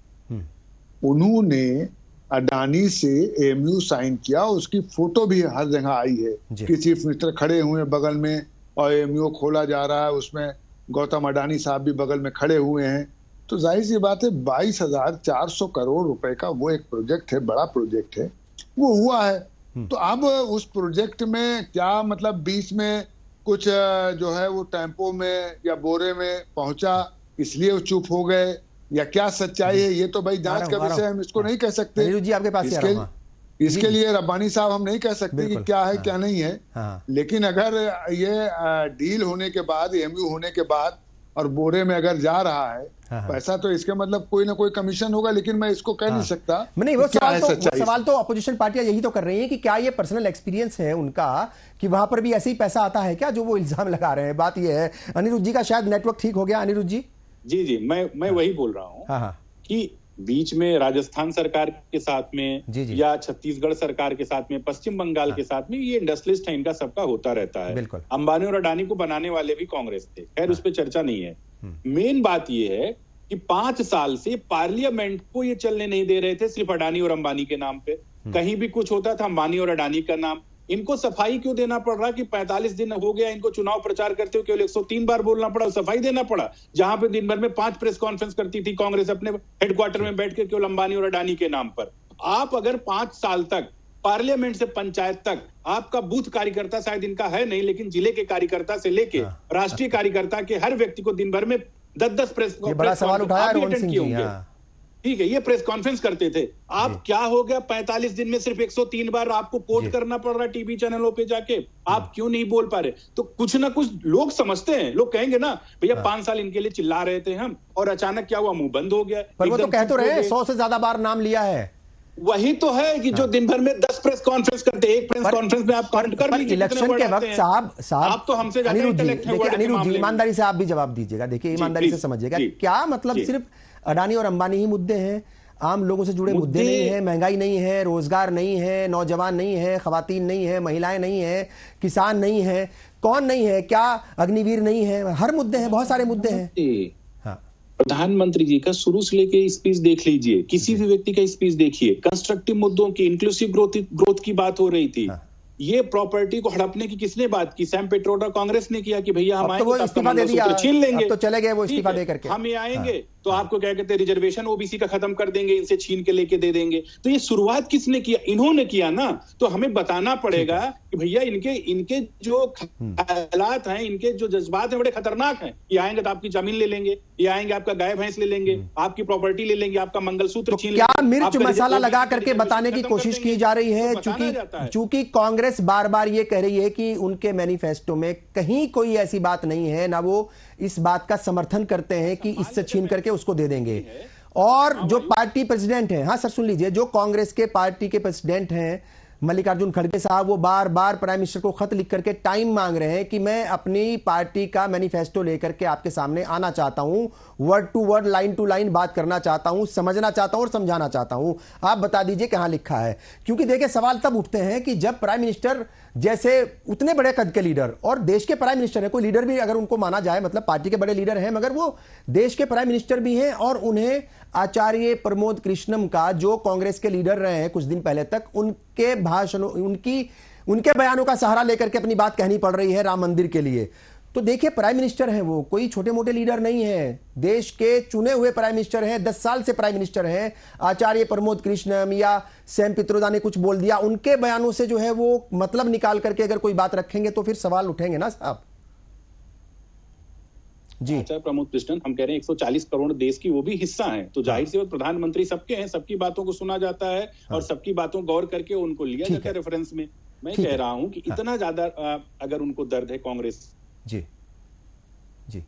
उन्होंने अडानी से MOU साइन किया। उसकी फोटो भी हर जगह आई है कि चीफ मिनिस्टर खड़े हुए बगल में और MOU खोला जा रहा है, उसमें गौतम अडानी साहब भी बगल में खड़े हुए हैं। तो जाहिर सी बात है 22,400 करोड़ रुपए का वो एक प्रोजेक्ट है, बड़ा प्रोजेक्ट है, वो हुआ है। तो अब उस प्रोजेक्ट में क्या मतलब बीच में कुछ जो है वो टेम्पो में या बोरे में पहुंचा इसलिए वो चुप हो गए, या क्या सच्चाई है, ये तो भाई जांच का विषय, हम इसको नहीं कह सकते। जी आपके पास इसके लिए रब्बानी साहब हम नहीं कह सकते कि क्या है क्या नहीं है। लेकिन अगर ये डील होने के बाद, MOU होने के बाद और बोरे में अगर जा रहा है पैसा, तो इसके मतलब कोई ना कोई कमीशन होगा। लेकिन मैं इसको कह नहीं सकता। नहीं, वो सवाल तो अपोजिशन पार्टियां यही तो कर रही हैं कि क्या ये पर्सनल एक्सपीरियंस है उनका कि वहां पर भी ऐसे ही पैसा आता है क्या जो वो इल्जाम लगा रहे हैं? बात ये है। अनिरुद्ध जी का शायद नेटवर्क ठीक हो गया। अनिरुद्ध जी। जी मैं वही बोल रहा हूँ कि बीच में राजस्थान सरकार के साथ में या छत्तीसगढ़ सरकार के साथ में, पश्चिम बंगाल के साथ में, ये इंडस्ट्रियलिस्ट है, इनका सबका होता रहता है। अंबानी और अडानी को बनाने वाले भी कांग्रेस थे, खैर उस पर चर्चा नहीं है। मेन बात ये है कि 5 साल से पार्लियामेंट को ये चलने नहीं दे रहे थे सिर्फ अडानी और अंबानी के नाम पे। कहीं भी कुछ होता था अंबानी और अडानी का नाम। इनको सफाई क्यों देना पड़ रहा कि 45 दिन हो गया इनको चुनाव प्रचार करते हुए, केवल 103 बार बोलना पड़ा, सफाई देना पड़ा, जहां पे दिन भर में 5 प्रेस कॉन्फ्रेंस करती थी कांग्रेस अपने हेडक्वार्टर में बैठ के केवल अंबानी और अडानी के नाम पर। आप अगर 5 साल तक पार्लियामेंट से पंचायत तक आपका बूथ कार्यकर्ता, शायद इनका है नहीं, लेकिन जिले के कार्यकर्ता से लेके राष्ट्रीय कार्यकर्ता के हर व्यक्ति को दिन भर में 10-10 प्रेस कॉन्फ्रेंस, ठीक है, ये प्रेस कॉन्फ्रेंस करते थे। आप क्या हो गया 45 दिन में सिर्फ 103 बार आपको कोट करना पड़ रहा है टीवी चैनलों पे जाके? आप क्यों नहीं बोल पा रहे? तो कुछ ना कुछ लोग समझते हैं, लोग कहेंगे ना भैया 5 साल इनके लिए चिल्ला रहे थे हम और अचानक क्या हुआ, मुंह बंद हो गया। पर वो तो कह तो रहे 100 से ज्यादा बार नाम लिया है। वही तो है कि जो दिन भर में 10 प्रेस कॉन्फ्रेंस करते हैं, एक प्रेस कॉन्फ्रेंस में आप काउंट कर लीजिए इलेक्शन के वक्त। साहब आप तो हमसे ज्यादा इंटेलेक्ट हैं। अनिरुद्ध जी, ईमानदारी से आप भी जवाब दीजिएगा। देखिए, ईमानदारी से समझिएगा, क्या मतलब सिर्फ अडानी और अंबानी ही मुद्दे हैं? आम लोगों से जुड़े मुद्दे नहीं है? महंगाई नहीं है, रोजगार नहीं है, नौजवान नहीं है, खवातीन नहीं है, महिलाएं नहीं है, किसान नहीं है, कौन नहीं है? क्या अग्निवीर नहीं है? हर मुद्दे हैं, बहुत सारे मुद्दे हैं। प्रधानमंत्री जी का शुरू से लेके स्पीच देख लीजिए, किसी भी व्यक्ति का स्पीच देखिए, कंस्ट्रक्टिव मुद्दों की, इंक्लूसिव ग्रोथ की बात हो रही थी। ये प्रॉपर्टी को हड़पने की किसने बात की? सैम पेट्रोडा कांग्रेस ने किया कि भैया हम आएंगे तो इस्तीफा दे दिया, छीन लेंगे, तो चले गए वो इस्तीफा दे करके। हम ये आएंगे तो आपको क्या कहते हैं, रिजर्वेशन ओबीसी का खत्म कर देंगे, इनसे छीन के लेके दे देंगे। तो ये शुरुआत किसने किया? इन्होंने किया ना। तो हमें बताना पड़ेगा कि भैया इनके जो ख्यालात हैं, इनके जो जज्बात हैं, बड़े खतरनाक हैं। ये आएंगे तो आपकी जमीन ले लेंगे, ये आएंगे आपका गाय भैंस ले लेंगे, आपकी प्रॉपर्टी ले लेंगे, आपका मंगलसूत्र छीन लेंगे। क्या मिर्च मसाला लगा करके बताने की कोशिश की जा रही है? चूंकि कांग्रेस बार बार ये कह रही है कि उनके मैनिफेस्टो में कहीं कोई ऐसी बात नहीं है, ना वो इस बात का समर्थन करते हैं कि इससे छीन करके उसको दे देंगे। और जो पार्टी प्रेसिडेंट हैं, हाँ सर सुन लीजिए, जो कांग्रेस के पार्टी के प्रेसिडेंट हैं मल्लिकार्जुन खड़गे साहब, वो बार बार प्राइम मिनिस्टर को खत लिख करके टाइम मांग रहे हैं कि मैं अपनी पार्टी का मैनिफेस्टो लेकर के आपके सामने आना चाहता हूं, word to word line to line बात करना चाहता हूं, समझना चाहता हूं और समझाना चाहता हूं। आप बता दीजिए कहां लिखा है। क्योंकि देखिए सवाल तब उठते हैं कि जब प्राइम मिनिस्टर जैसे उतने बड़े कद के लीडर, और देश के प्राइम मिनिस्टर है, कोई लीडर भी अगर उनको माना जाए, मतलब पार्टी के बड़े लीडर हैं मगर वो देश के प्राइम मिनिस्टर भी हैं, और उन्हें आचार्य प्रमोद कृष्णम का, जो कांग्रेस के लीडर रहे हैं कुछ दिन पहले तक, उनके भाषणों, उनके बयानों का सहारा लेकर के अपनी बात कहनी पड़ रही है राम मंदिर के लिए। तो देखिए प्राइम मिनिस्टर हैं, वो कोई छोटे मोटे लीडर नहीं है, देश के चुने हुए प्राइम मिनिस्टर हैं, 10 साल से प्राइम मिनिस्टर हैं। आचार्य प्रमोद कृष्णम या सैम पित्रोदा ने कुछ बोल दिया, उनके बयानों से जो है वो मतलब निकाल करके अगर कोई बात रखेंगे तो फिर सवाल उठेंगे ना साहब। जी आचार्य प्रमोद कृष्णन, हम कह रहे हैं 140 करोड़ देश की वो भी हिस्सा हैं, तो जाहिर सी बात प्रधानमंत्री सबके हैं, सबकी बातों को सुना जाता है और सबकी बातों गौर करके उनको लिया जाता है रेफरेंस में। मैं कह रहा हूं कि इतना ज्यादा अगर उनको दर्द है कांग्रेस। जी जी,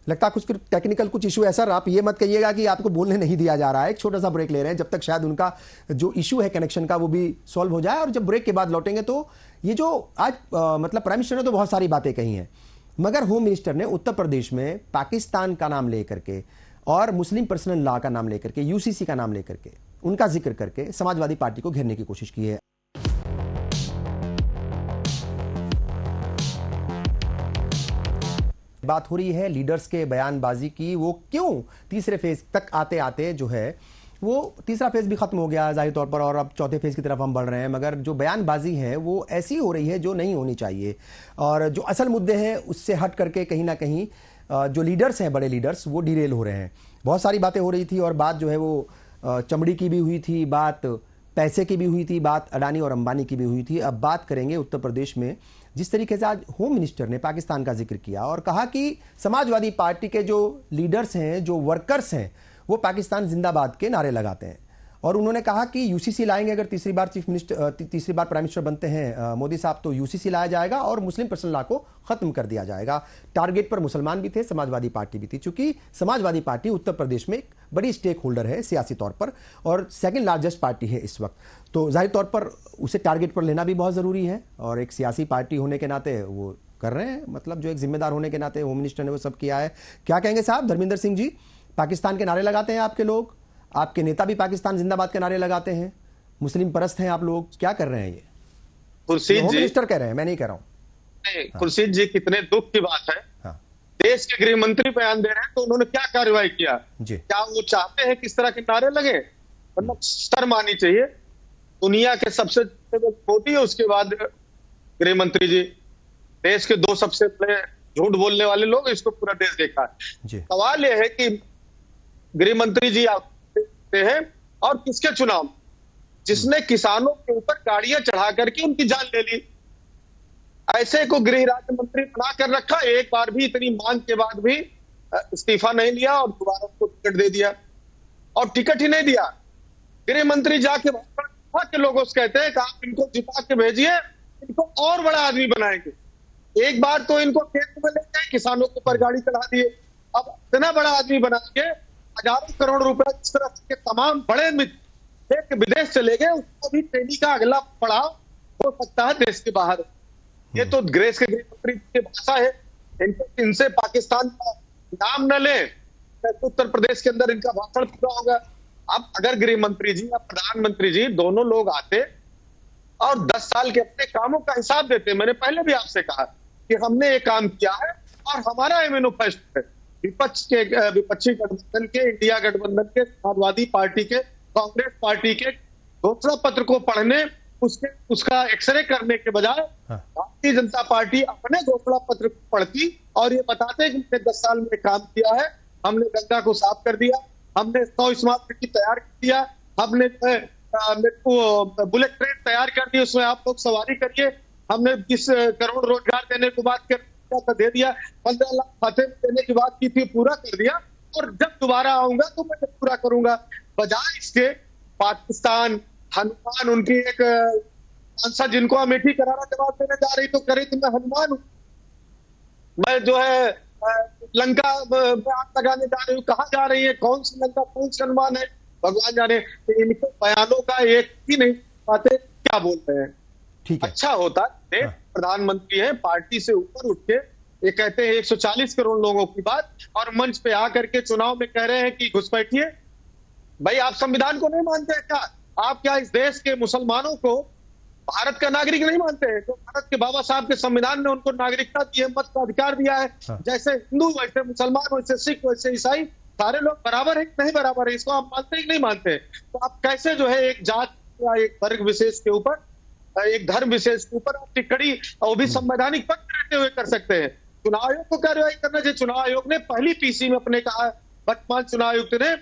लगता कुछ फिर टेक्निकल कुछ इशू है सर, आप ये मत कहिएगा कि आपको बोलने नहीं दिया जा रहा है। एक छोटा सा ब्रेक ले रहे हैं जब तक शायद उनका जो इशू है कनेक्शन का वो भी सॉल्व हो जाए, और जब ब्रेक के बाद लौटेंगे तो ये जो आज मतलब प्राइम मिनिस्टर ने तो बहुत सारी बातें कही हैं, मगर होम मिनिस्टर ने उत्तर प्रदेश में पाकिस्तान का नाम लेकर के और मुस्लिम पर्सनल लॉ का नाम लेकर के, यूसीसी का नाम लेकर के, उनका जिक्र करके समाजवादी पार्टी को घेरने की कोशिश की है। बात हो रही है लीडर्स के बयानबाजी की, वो क्यों तीसरे फेज तक आते आते जो है वो तीसरा फेज भी खत्म हो गया जाहिर तौर पर, और अब चौथे फेज की तरफ हम बढ़ रहे हैं, मगर जो बयानबाजी है वो ऐसी हो रही है जो नहीं होनी चाहिए, और जो असल मुद्दे हैं उससे हट करके कहीं ना कहीं जो लीडर्स हैं, बड़े लीडर्स, वो डिरेल हो रहे हैं। बहुत सारी बातें हो रही थी, और बात जो है वो चमड़ी की भी हुई थी, बात पैसे की भी हुई थी, बात अडानी और अंबानी की भी हुई थी। अब बात करेंगे उत्तर प्रदेश में जिस तरीके से आज होम मिनिस्टर ने पाकिस्तान का जिक्र किया और कहा कि समाजवादी पार्टी के जो लीडर्स हैं, जो वर्कर्स हैं, वो पाकिस्तान जिंदाबाद के नारे लगाते हैं, और उन्होंने कहा कि यूसीसी लाएंगे, अगर तीसरी बार प्राइम मिनिस्टर बनते हैं मोदी साहब तो यूसीसी लाया जाएगा और मुस्लिम पर्सनल लॉ को खत्म कर दिया जाएगा। टारगेट पर मुसलमान भी थे, समाजवादी पार्टी भी थी, चूंकि समाजवादी पार्टी उत्तर प्रदेश में एक बड़ी स्टेक होल्डर है सियासी तौर पर और सेकंड लार्जेस्ट पार्टी है इस वक्त, तो जाहिर तौर पर उसे टारगेट पर लेना भी बहुत जरूरी है, और एक सियासी पार्टी होने के नाते वो कर रहे हैं, मतलब जो एक जिम्मेदार होने के नाते होम मिनिस्टर ने वो सब किया है। क्या कहेंगे साहब? धर्मेंद्र सिंह जी, पाकिस्तान के नारे लगाते हैं आपके लोग, आपके नेता भी पाकिस्तान जिंदाबाद के नारे लगाते हैं, मुस्लिम परस्त हैं आप लोग, क्या कर रहे हैं? ये खुर्शीद जी मिनिस्टर कह रहे हैं, मैं नहीं कह रहा हूं। खुर्शीद जी, कितने दुख की बात है, देश के गृह मंत्री बयान दे रहे हैं तो उन्होंने क्या कार्रवाई किया? क्या वो चाहते हैं किस तरह के नारे लगे? मतलब शर्म आनी चाहिए। दुनिया के सबसे मोदी है, उसके बाद गृह मंत्री जी, देश के दो सबसे बड़े झूठ बोलने वाले लोग, इसको पूरा देश देखा है। सवाल यह है कि गृह मंत्री जी आप हैं और किसके चुनाव, जिसने किसानों के ऊपर गाड़ियां चढ़ा करके उनकी जान ले ली, ऐसे को गृह राज्य मंत्री बना कर रखा, एक बार भी इतनी मांग के बाद भी इस्तीफा नहीं लिया और दोबारा उसको टिकट दे दिया, और टिकट ही नहीं दिया। गृह मंत्री जाके के लोगों से कहते हैं कि आप इनको जिता के भेजिए, इनको और बड़ा आदमी बनाएंगे। एक बार तो इनको खेत में ले गए, किसानों के ऊपर गाड़ी चढ़ा दिए, अब इतना बड़ा आदमी बना के हजारों करोड़ रुपए जिस तरह के तमाम बड़े मित्र विदेश चले गए, उसको भी ट्रेनिंग का अगला पड़ाव हो सकता है देश के बाहर। ये तो ग्रेस के गृह मंत्री की भाषा है, इनसे पाकिस्तान का नाम न ले, उत्तर प्रदेश के अंदर इनका भाषण पूरा होगा। अब अगर गृह मंत्री जी या प्रधानमंत्री जी दोनों लोग आते और 10 साल के अपने कामों का हिसाब देते, मैंने पहले भी आपसे कहा कि हमने ये काम किया है और हमारा ये मैनिफेस्टो है, विपक्षी गठबंधन के, इंडिया गठबंधन के, समाजवादी पार्टी के, कांग्रेस पार्टी के घोषणा पत्र को पढ़ने, उसका एक्सरे करने के बजाय भारतीय जनता पार्टी अपने घोषणा पत्र को पढ़ती और ये बताते कि हमने 10 साल में काम किया है, हमने गंगा को साफ कर दिया, हमने 100 स्मार्ट सिटी तैयार कर दिया, हमने बुलेट ट्रेन तैयार कर दी, उसमें आप लोग सवारी करिए, हमने 20 करोड़ रोजगार देने की बात दे दिया, 15 लाख खाते देने की बात की थी, पूरा कर दिया, और जब दोबारा आऊंगा तो मैं पूरा करूंगा। बजाय इसके पाकिस्तान हनुमान, उनकी एक सांसद जिनको अमेठी करारा जवाब देने जा रही तो करे तो मैं हनुमान हूं, मैं जो है लंका में आग लगाने जा रही हूँ, कहाँ जा रही है, कौन सी लंका, कौन सा अनुमान है, भगवान जाने। तो इनके बयानों का एक ही नहीं पाते क्या बोलते हैं। ठीक है, अच्छा होता है प्रधानमंत्री है, पार्टी से ऊपर उठ के ये कहते हैं 140 करोड़ लोगों की बात, और मंच पे आकर के चुनाव में कह रहे हैं कि घुसपैठिए। भाई आप संविधान को नहीं मानते क्या? आप क्या इस देश के मुसलमानों को भारत का नागरिक नहीं मानते हैं? तो भारत के बाबा साहब के संविधान ने उनको नागरिकता दी है, मत का अधिकार दिया है। जैसे हिंदू वैसे मुसलमान, वैसे सिख, वैसे ईसाई, सारे लोग बराबर है नहीं बराबर है, इसको आप मानते ही नहीं मानते। तो आप कैसे जो है एक जात या एक वर्ग विशेष के ऊपर, एक धर्म विशेष के ऊपर टिप्पणी, वो भी संवैधानिक पक्ष रहते हुए कर सकते हैं? चुनाव आयोग को कार्रवाई करना चाहिए। चुनाव आयोग ने पहली पीसी में अपने कहा, वर्तमान चुनाव आयुक्त ने,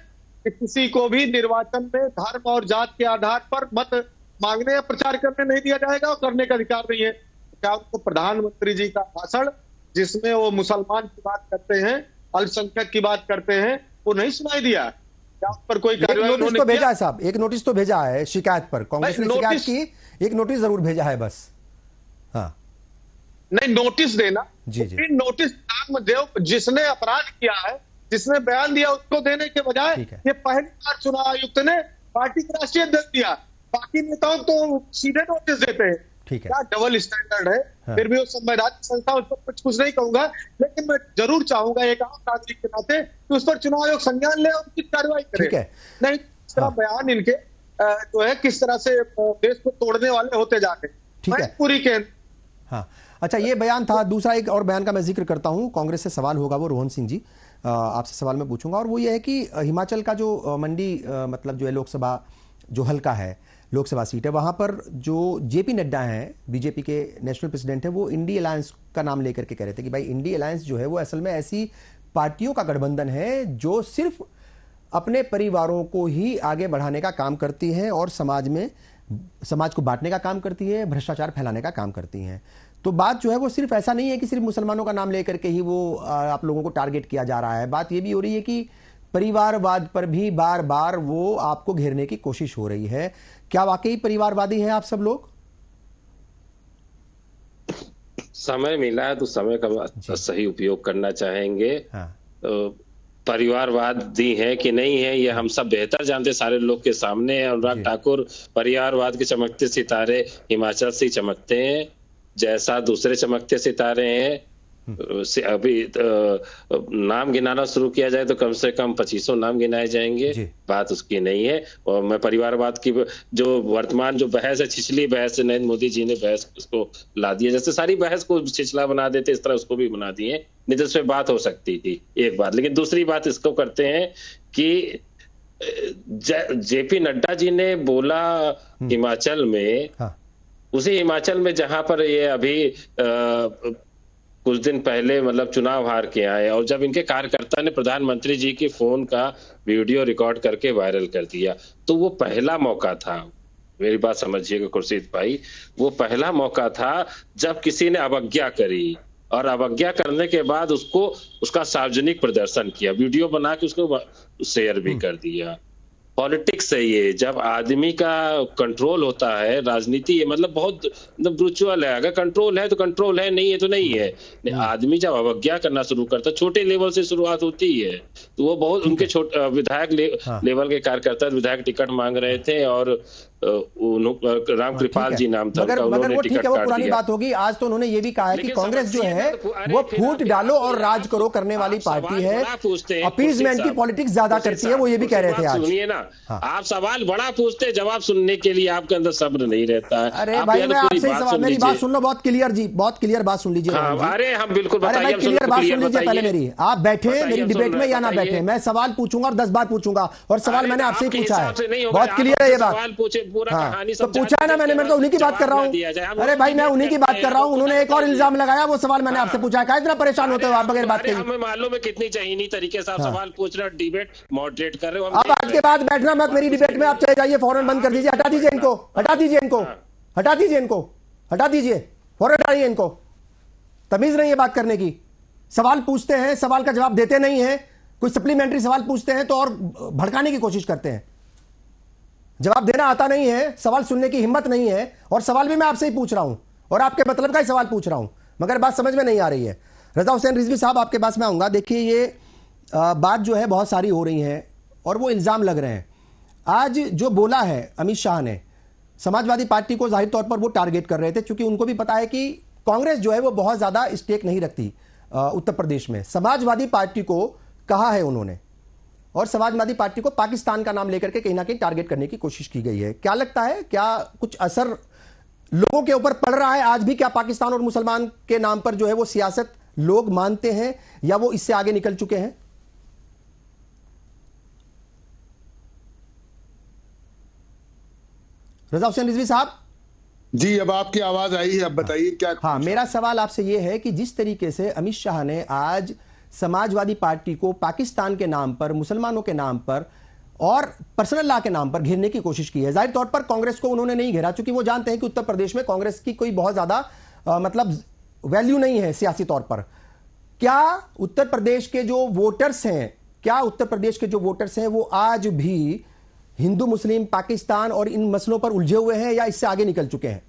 कि किसी को भी निर्वाचन में धर्म और जात के आधार पर मत मांगने या प्रचार करने नहीं दिया जाएगा और करने का अधिकार नहीं है। क्या उनको प्रधानमंत्री जी का भाषण जिसमें वो मुसलमान की बात करते हैं, अल्पसंख्यक की बात करते हैं, वो नहीं सुनाई दिया? क्या उस पर कोई कार्रवाई नोटिस तो भेजा है साहब, एक नोटिस तो भेजा है शिकायत पर, कांग्रेस ने शिकायत की, एक नोटिस जरूर भेजा है बस। हाँ नहीं, नोटिस देना जी जी, नोटिस जिसने अपराध किया है, जिसने बयान दिया, उसको देने के बजाय ये पहली बार चुनाव आयुक्त ने पार्टी के राष्ट्रीय अध्यक्ष दिया, बाकी नेताओं तो सीधे नोटिस देते हैं। ठीक है, क्या डबल स्टैंडर्ड है। हाँ। फिर भी वो संवैधानिक संस्था, उस पर कुछ नहीं कहूंगा, लेकिन मैं जरूर चाहूंगा एक आम नागरिक के नाते कि उस पर चुनाव आयोग संज्ञान ले और उनकी कार्रवाई करे। ठीक है, नहीं इस तरह बयान इनके जो है किस तरह से देश को तोड़ने वाले होते जाते हैं। ठीक है, पूरी के हाँ अच्छा, ये बयान था। दूसरा एक और बयान का मैं जिक्र करता हूं, कांग्रेस से सवाल होगा, वो रोहन सिंह जी आपसे सवाल मैं पूछूंगा, और वो ये है कि हिमाचल का जो मंडी मतलब जो है लोकसभा जो हल्का है, लोकसभा सीट है, वहां पर जो जेपी नड्डा हैं, बीजेपी के नेशनल प्रेसिडेंट है, वो इंडी अलायंस का नाम लेकर के कह रहे थे कि भाई इंडी अलायंस जो है वो असल में ऐसी पार्टियों का गठबंधन है जो सिर्फ अपने परिवारों को ही आगे बढ़ाने का काम करती है और समाज को बांटने का काम करती है, भ्रष्टाचार फैलाने का काम करती हैं। तो बात जो है वो सिर्फ ऐसा नहीं है कि सिर्फ मुसलमानों का नाम लेकर के ही वो आप लोगों को टारगेट किया जा रहा है, बात ये भी हो रही है कि परिवारवाद पर भी बार बार वो आपको घेरने की कोशिश हो रही है। क्या वाकई परिवारवादी हैं आप सब लोग? समय मिला है तो समय का सही उपयोग करना चाहेंगे। हाँ। परिवारवादी है कि नहीं है ये हम सब बेहतर जानते, सारे लोग के सामने है। अनुराग ठाकुर परिवारवाद के चमकते सितारे हिमाचल से चमकते हैं, जैसा दूसरे चमकते सितारे हैं। अभी नाम गिनाना शुरू किया जाए तो कम से कम 2500 नाम गिनाए जाएंगे, बात उसकी नहीं है। और मैं परिवारवाद की जो वर्तमान जो बहस है, छिछली बहस है, नरेंद्र मोदी जी ने बहस उसको ला दिया, जैसे सारी बहस को छिछला बना देते इस तरह उसको भी बना दिए, नहीं तो उसमें बात हो सकती थी एक बात। लेकिन दूसरी बात इसको करते हैं कि जेपी नड्डा जी ने बोला हिमाचल में, उसी हिमाचल में जहां पर ये अभी कुछ दिन पहले मतलब चुनाव हार के आए, और जब इनके कार्यकर्ता ने प्रधानमंत्री जी के फोन का वीडियो रिकॉर्ड करके वायरल कर दिया, तो वो पहला मौका था, मेरी बात समझिएगा खुर्शीद भाई, वो पहला मौका था जब किसी ने अवज्ञा करी, और अवज्ञा करने के बाद उसका सार्वजनिक प्रदर्शन किया, वीडियो बना के उसको शेयर भी कर दिया। पॉलिटिक्स है ये, जब आदमी का कंट्रोल होता है, राजनीति है मतलब बहुत ब्रुचुअल है, अगर कंट्रोल है तो कंट्रोल है, नहीं है तो नहीं है। आदमी जब अवज्ञा करना शुरू करता है, छोटे लेवल से शुरुआत होती है, तो वो बहुत उनके छोटे विधायक लेवल के कार्यकर्ता विधायक टिकट मांग रहे थे, और राम कृपाल जी नाम था उनका, मगर वो ठीक है, वो पुरानी बात होगी। आज तो उन्होंने ये भी कहा है कि कांग्रेस जो है वो फूट डालो और राज करो करने वाली पार्टी है, अपीजमेंट की पॉलिटिक्स ज्यादा करती है, वो ये भी कह रहे थे आज। सुनिए ना, आप सवाल बड़ा पूछते, जवाब सुनने के लिए आपके अंदर सब्र नहीं रहता है। अरे भाई मैं आपसे ही सवाल, मेरी बात सुन लो, बहुत क्लियर जी, बहुत क्लियर बात सुन लीजिए। अरे हम बिल्कुल बताइए, क्लियर बात सुन लीजिए पहले मेरी। आप बैठे मेरी डिबेट में या ना बैठे, मैं सवाल पूछूंगा और 10 बार पूछूंगा, और सवाल मैंने आपसे ही पूछा है, बहुत क्लियर है ये बात। तो पूछा है ना मैंने, मैं तो उन्हीं की बात कर रहा हूँ। अरे भाई मैं उन्हीं की बात कर रहा हूँ, उन्होंने एक और इल्जाम लगाया, वो सवाल मैंने आपसे पूछा है। क्या इतना परेशान होते हो आप बगैर बात के? हमें मालूम है कितनी चाहिए तरीके से आप सवाल पूछ रहे हो, डिबेट मॉडरेट कर रहे हो। अब आज के बाद बैठना मत मेरी डिबेट में, आप चले जाइए, फौरन बंद कर दीजिए, हटा दीजिए इनको, हटा दीजिए इनको, हटा दीजिए इनको, हटा दीजिए, फौरन हटाइए इनको। तमीज नहीं है बात करने की। सवाल पूछते हैं, सवाल का जवाब देते नहीं है, कोई सप्लीमेंट्री सवाल पूछते हैं तो और भड़काने की कोशिश करते हैं। जवाब देना आता नहीं है, सवाल सुनने की हिम्मत नहीं है, और सवाल भी मैं आपसे ही पूछ रहा हूं और आपके मतलब का ही सवाल पूछ रहा हूं, मगर बात समझ में नहीं आ रही है। रजा हुसैन रिजवी साहब, आपके पास मैं आऊंगा। देखिए, ये बात जो है बहुत सारी हो रही है और वो इल्जाम लग रहे हैं। आज जो बोला है अमित शाह ने, समाजवादी पार्टी को जाहिर तौर पर वो टारगेट कर रहे थे, क्योंकि उनको भी पता है कि कांग्रेस जो है वो बहुत ज्यादा स्टेक नहीं रखती उत्तर प्रदेश में। समाजवादी पार्टी को कहा है उन्होंने, और समाजवादी पार्टी को पाकिस्तान का नाम लेकर के कहीं ना कहीं टारगेट करने की कोशिश की गई है। क्या लगता है, क्या कुछ असर लोगों के ऊपर पड़ रहा है आज भी? क्या पाकिस्तान और मुसलमान के नाम पर जो है वो सियासत लोग मानते हैं, या वो इससे आगे निकल चुके हैं? रजा हुसैन रिजवी साहब जी, अब आपकी आवाज आई है, अब बताइए क्या। हाँ, मेरा सवाल आपसे यह है कि जिस तरीके से अमित शाह ने आज समाजवादी पार्टी को पाकिस्तान के नाम पर, मुसलमानों के नाम पर और पर्सनल लॉ के नाम पर घेरने की कोशिश की है। जाहिर तौर पर कांग्रेस को उन्होंने नहीं घेरा, क्योंकि वो जानते हैं कि उत्तर प्रदेश में कांग्रेस की कोई बहुत ज्यादा मतलब वैल्यू नहीं है सियासी तौर पर। क्या उत्तर प्रदेश के जो वोटर्स हैं, वो आज भी हिंदू मुस्लिम, पाकिस्तान और इन मसलों पर उलझे हुए हैं, या इससे आगे निकल चुके हैं?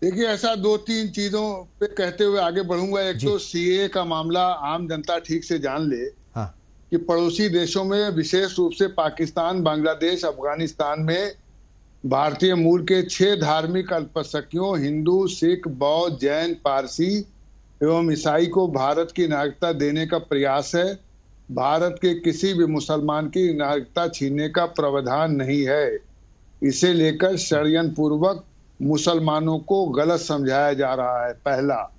देखिए, ऐसा 2-3 चीजों पे कहते हुए आगे बढ़ूंगा। एक तो सीए का मामला आम जनता ठीक से जान ले कि पड़ोसी देशों में, विशेष रूप से पाकिस्तान, बांग्लादेश, अफगानिस्तान में भारतीय मूल के 6 धार्मिक अल्पसंख्यकों हिंदू, सिख, बौद्ध, जैन, पारसी एवं ईसाई को भारत की नागरिकता देने का प्रयास है। भारत के किसी भी मुसलमान की नागरिकता छीनने का प्रावधान नहीं है। इसे लेकर षड्यंत्र पूर्वक मुसलमानों को गलत समझाया जा रहा है, पहला।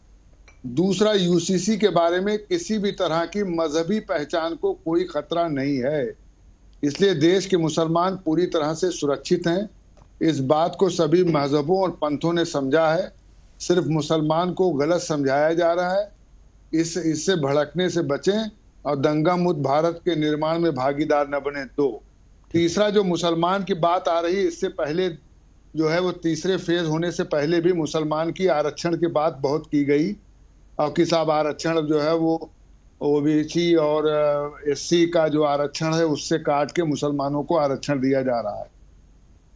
दूसरा, यूसीसी के बारे में किसी भी तरह की मजहबी पहचान को कोई खतरा नहीं है, इसलिए देश के मुसलमान पूरी तरह से सुरक्षित हैं। इस बात को सभी मजहबों और पंथों ने समझा है, सिर्फ मुसलमान को गलत समझाया जा रहा है। इससे भड़कने से बचें और दंगा मुक्त भारत के निर्माण में भागीदार न बने। दो, तीसरा, जो मुसलमान की बात आ रही है, इससे पहले जो है वो तीसरे फेज होने से पहले भी मुसलमान की आरक्षण की बात बहुत की गई, और कि साहब आरक्षण जो है वो ओबीसी और एससी का जो आरक्षण है उससे काट के मुसलमानों को आरक्षण दिया जा रहा है।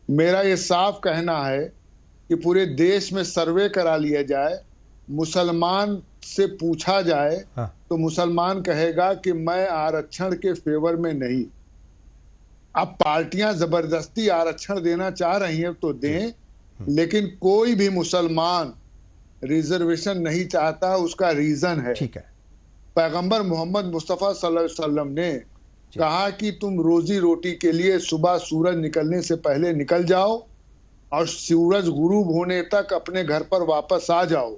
मेरा ये साफ कहना है कि पूरे देश में सर्वे करा लिया जाए, मुसलमान से पूछा जाए तो मुसलमान कहेगा कि मैं आरक्षण के फेवर में नहीं। अब पार्टियां जबरदस्ती आरक्षण देना चाह रही हैं तो दें, लेकिन कोई भी मुसलमान रिजर्वेशन नहीं चाहता, उसका रीजन है। ठीक है। पैगंबर मोहम्मद मुस्तफा सल्लल्लाहु अलैहि वसल्लम ने कहा कि तुम रोजी रोटी के लिए सुबह सूरज निकलने से पहले निकल जाओ और सूरज गुरूब होने तक अपने घर पर वापस आ जाओ।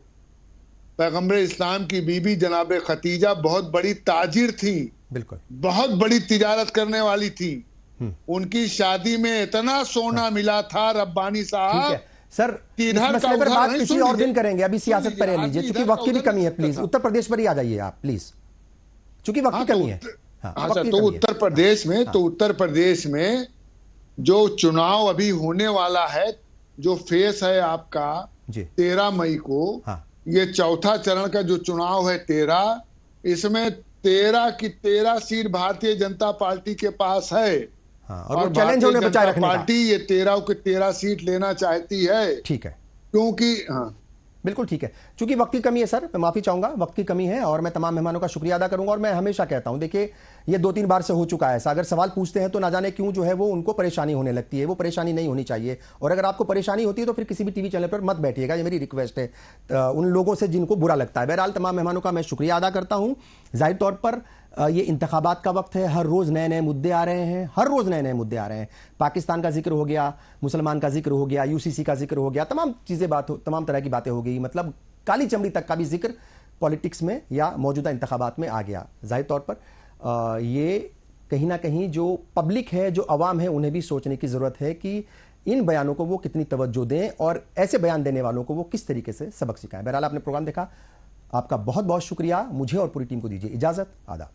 पैगंबर इस्लाम की बीबी जनाब खतीजा बहुत बड़ी ताजिर थी, बिल्कुल बहुत बड़ी तिजारत करने वाली थी। उनकी शादी में इतना सोना मिला था रब्बानी साहब। सर, इस मसले पर बात किसी और दिन करेंगे, अभी सियासत पर रह लीजिए, चूंकि वक्त की भी कमी है। प्लीज उत्तर प्रदेश पर ही आ जाइए आप, प्लीज, चूंकि वक्त की कमी है। तो उत्तर प्रदेश में जो चुनाव अभी होने वाला है, जो फेस है आपका 13 मई को, ये चौथा चरण का जो चुनाव है 13, इसमें 13 की 13 सीट भारतीय जनता पार्टी के पास है। और वो चैलेंज होने बचाए रखने का। पार्टी ये 13 के 13 सीट लेना चाहती है। ठीक है, क्योंकि बिल्कुल ठीक है। चूंकि वक्त की कमी है सर, मैं माफी चाहूंगा, वक्त की कमी है, और मैं तमाम मेहमानों का शुक्रिया अदा करूंगा। और मैं हमेशा कहता हूं, देखिए ये 2-3 बार से हो चुका है ऐसा, अगर सवाल पूछते हैं तो ना जाने क्यों जो है वो उनको परेशानी होने लगती है। वो परेशानी नहीं होनी चाहिए, और अगर आपको परेशानी होती है तो फिर किसी भी टीवी चैनल पर मत बैठिएगा, ये मेरी रिक्वेस्ट है उन लोगों से जिनको बुरा लगता है। बहरहाल तमाम मेहमानों का मैं शुक्रिया अदा करता हूं। जाहिर तौर पर ये इंतखाबात का वक्त है, हर रोज नए नए मुद्दे आ रहे हैं, पाकिस्तान का जिक्र हो गया, मुसलमान का जिक्र हो गया, यूसीसी का जिक्र हो गया, तमाम तरह की बातें हो गई, मतलब काली चमड़ी तक का भी जिक्र पॉलिटिक्स में या मौजूदा इंतखाबात में आ गया। जाहिर तौर पर ये कहीं ना कहीं जो पब्लिक है, जो अवाम है, उन्हें भी सोचने की जरूरत है कि इन बयानों को वो कितनी तवज्जो दें और ऐसे बयान देने वालों को वो किस तरीके से सबक सिखाएं। बहरहाल आपने प्रोग्राम देखा, आपका बहुत बहुत शुक्रिया। मुझे और पूरी टीम को दीजिए इजाजत। आदाब।